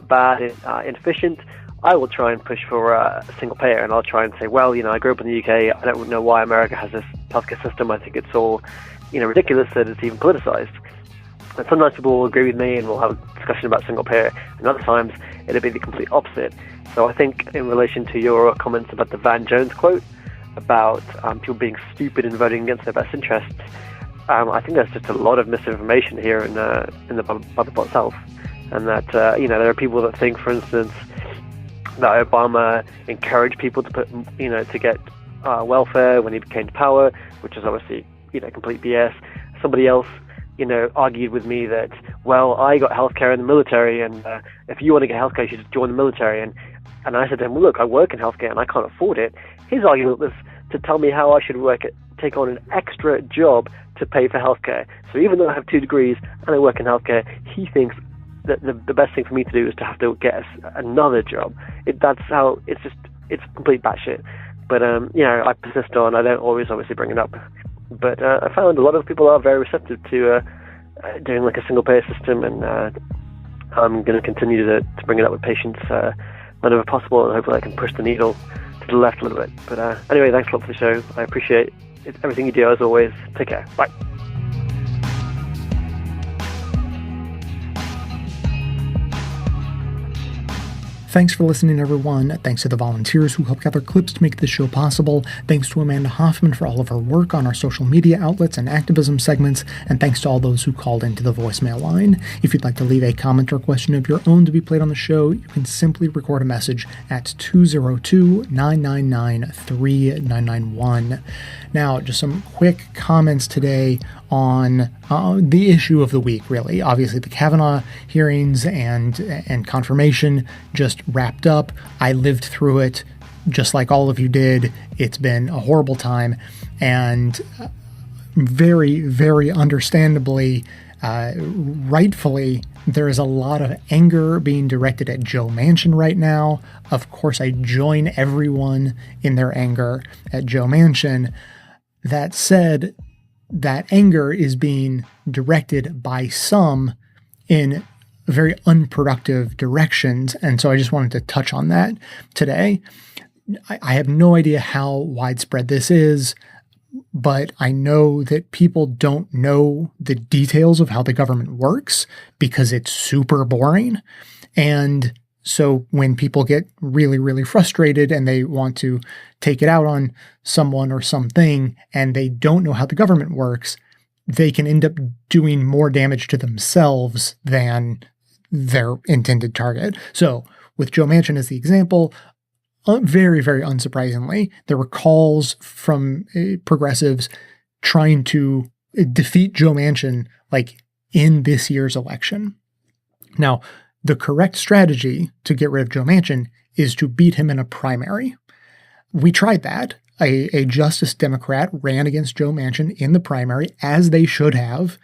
bad and inefficient, I will try and push for a single payer, and I'll try and say, well, I grew up in the UK. I don't know why America has this healthcare system. I think it's all, ridiculous that it's even politicized. And sometimes people will agree with me and we'll have a discussion about single payer, and other times it'll be the complete opposite. So I think in relation to your comments about the Van Jones quote about people being stupid and voting against their best interests, I think there's just a lot of misinformation here in the Bible itself, and that there are people that think, for instance, that Obama encouraged people to put, to get welfare when he came to power, which is obviously, complete BS. Somebody else, argued with me that, well, I got healthcare in the military, and if you want to get healthcare, you should join the military. And I said to him, well, look, I work in healthcare and I can't afford it. His argument was to tell me how I should take on an extra job to pay for healthcare. So even though I have 2 degrees and I work in healthcare, he thinks that the best thing for me to do is to have to get another job. It's complete batshit. But, I persist on. I don't always obviously bring it up. But I found a lot of people are very receptive to doing like a single payer system, and I'm going to continue to bring it up with patients whenever possible, and hopefully I can push the needle to the left a little bit. But anyway, thanks a lot for the show. I appreciate everything you do as always. Take care. Bye. Thanks for listening, everyone. Thanks to the volunteers who help gather clips to make this show possible. Thanks to Amanda Hoffman for all of her work on our social media outlets and activism segments. And thanks to all those who called into the voicemail line. If you'd like to leave a comment or question of your own to be played on the show, you can simply record a message at 202-999-3991. Now, just some quick comments today on the issue of the week, really. Obviously, the Kavanaugh hearings and confirmation just wrapped up. I lived through it just like all of you did. It's been a horrible time, and very, very understandably, rightfully, there is a lot of anger being directed at Joe Manchin right now. Of course, I join everyone in their anger at Joe Manchin. That said, that anger is being directed by some in very unproductive directions, and so I just wanted to touch on that today. I have no idea how widespread this is, but I know that people don't know the details of how the government works because it's super boring. And so when people get really, really frustrated and they want to take it out on someone or something and they don't know how the government works, they can end up doing more damage to themselves than their intended target. So with Joe Manchin as the example, very, very unsurprisingly, there were calls from progressives trying to defeat Joe Manchin like in this year's election. Now, the correct strategy to get rid of Joe Manchin is to beat him in a primary. We tried that. A Justice Democrat ran against Joe Manchin in the primary, as they should have,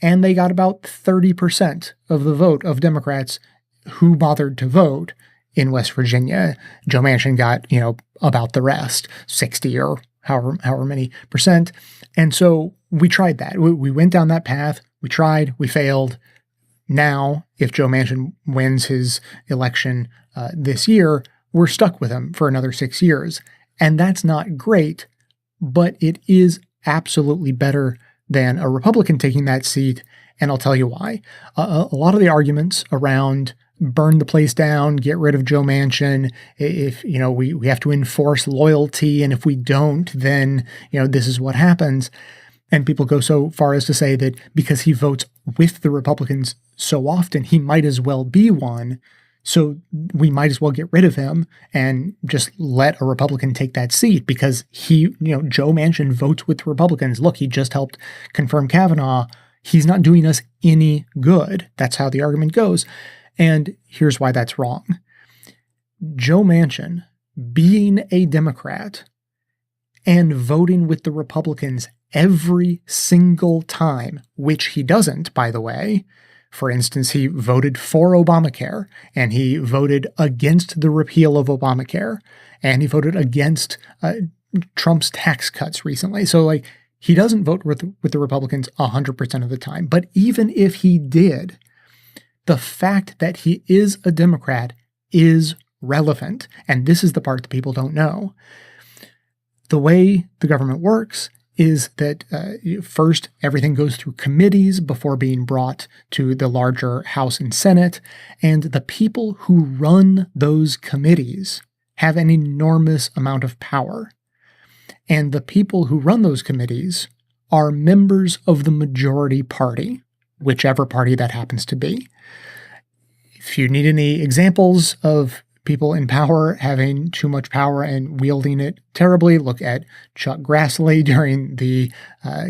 and they got about 30% of the vote of Democrats who bothered to vote in West Virginia. Joe Manchin got, about the rest, 60 or however many percent. And so we tried that. We went down that path. We tried. We failed. Now, if Joe Manchin wins his election this year, we're stuck with him for another 6 years. And that's not great, but it is absolutely better than a Republican taking that seat. And I'll tell you why. A lot of the arguments around burn the place down, get rid of Joe Manchin, if, we have to enforce loyalty, and if we don't, then, this is what happens. And people go so far as to say that because he votes with the Republicans so often, he might as well be one. So we might as well get rid of him and just let a Republican take that seat because Joe Manchin votes with Republicans. Look, he just helped confirm Kavanaugh. He's not doing us any good. That's how the argument goes. And here's why that's wrong. Joe Manchin, being a Democrat and voting with the Republicans every single time, which he doesn't, by the way. For instance, he voted for Obamacare, and he voted against the repeal of Obamacare, and he voted against Trump's tax cuts recently. So, he doesn't vote with the Republicans 100% of the time. But even if he did, the fact that he is a Democrat is relevant. And this is the part that people don't know. The way the government works is that first, everything goes through committees before being brought to the larger House and Senate. And the people who run those committees have an enormous amount of power. And the people who run those committees are members of the majority party, whichever party that happens to be. If you need any examples of people in power having too much power and wielding it terribly, look at Chuck Grassley during the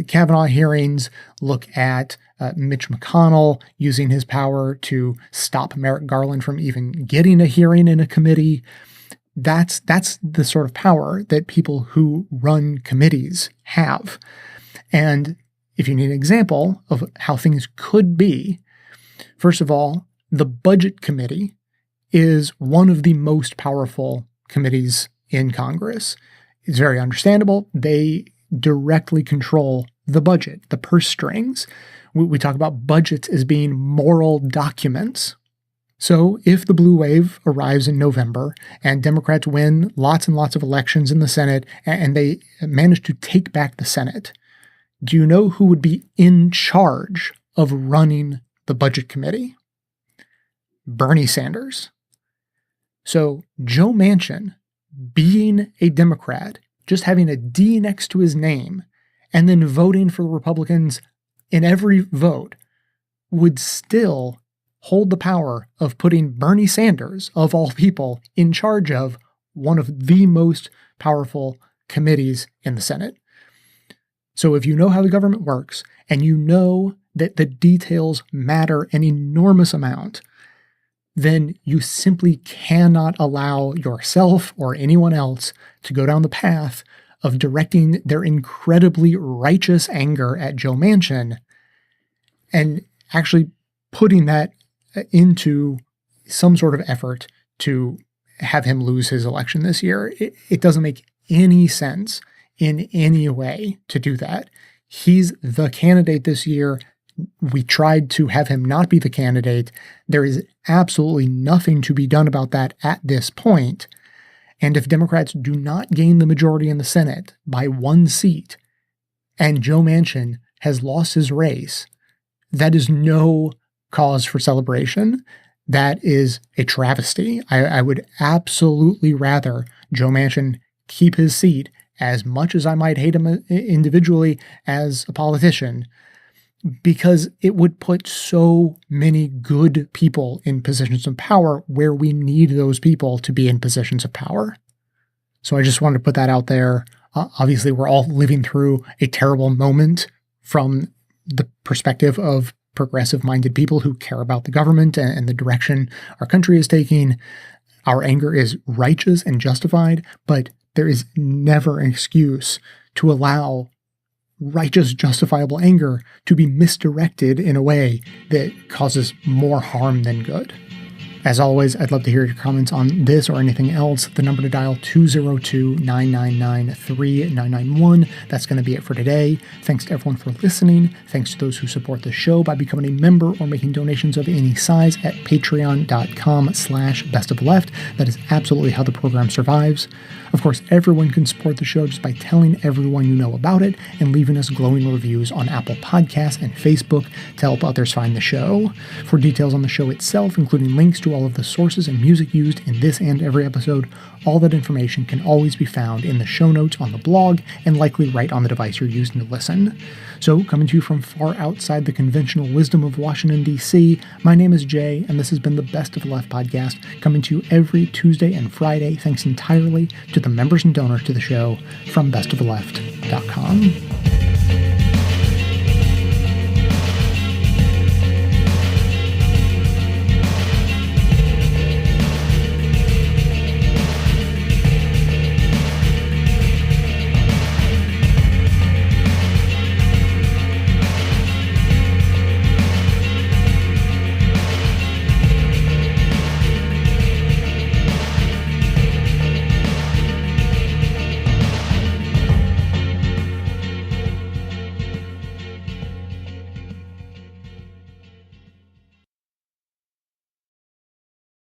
Kavanaugh hearings. Look at Mitch McConnell using his power to stop Merrick Garland from even getting a hearing in a committee. That's the sort of power that people who run committees have. And if you need an example of how things could be, first of all, the Budget Committee is one of the most powerful committees in Congress. It's very understandable. They directly control the budget, the purse strings. We talk about budgets as being moral documents. So if the blue wave arrives in November and Democrats win lots and lots of elections in the Senate and they manage to take back the Senate, do you know who would be in charge of running the Budget Committee? Bernie Sanders. So Joe Manchin, being a Democrat, just having a D next to his name, and then voting for the Republicans in every vote, would still hold the power of putting Bernie Sanders, of all people, in charge of one of the most powerful committees in the Senate. So if you know how the government works, and you know that the details matter an enormous amount, then you simply cannot allow yourself or anyone else to go down the path of directing their incredibly righteous anger at Joe Manchin and actually putting that into some sort of effort to have him lose his election this year. It doesn't make any sense in any way to do that. He's the candidate this year. We tried to have him not be the candidate. There is absolutely nothing to be done about that at this point. And if Democrats do not gain the majority in the Senate by one seat, and Joe Manchin has lost his race, that is no cause for celebration. That is a travesty. I would absolutely rather Joe Manchin keep his seat, as much as I might hate him individually as a politician, because it would put so many good people in positions of power where we need those people to be in positions of power. So I just wanted to put that out there. Obviously, we're all living through a terrible moment from the perspective of progressive-minded people who care about the government and the direction our country is taking. Our anger is righteous and justified, but there is never an excuse to allow righteous, justifiable anger to be misdirected in a way that causes more harm than good. As always, I'd love to hear your comments on this or anything else. The number to dial, 202-999-3991. That's going to be it for today. Thanks to everyone for listening. Thanks to those who support the show by becoming a member or making donations of any size at patreon.com/bestofleft. That is absolutely how the program survives. Of course, everyone can support the show just by telling everyone you know about it and leaving us glowing reviews on Apple Podcasts and Facebook to help others find the show. For details on the show itself, including links to all of the sources and music used in this and every episode, all that information can always be found in the show notes on the blog and likely right on the device you're using to listen. So, coming to you from far outside the conventional wisdom of Washington, D.C., my name is Jay, and this has been the Best of the Left podcast, coming to you every Tuesday and Friday, thanks entirely to the members and donors to the show from bestoftheleft.com.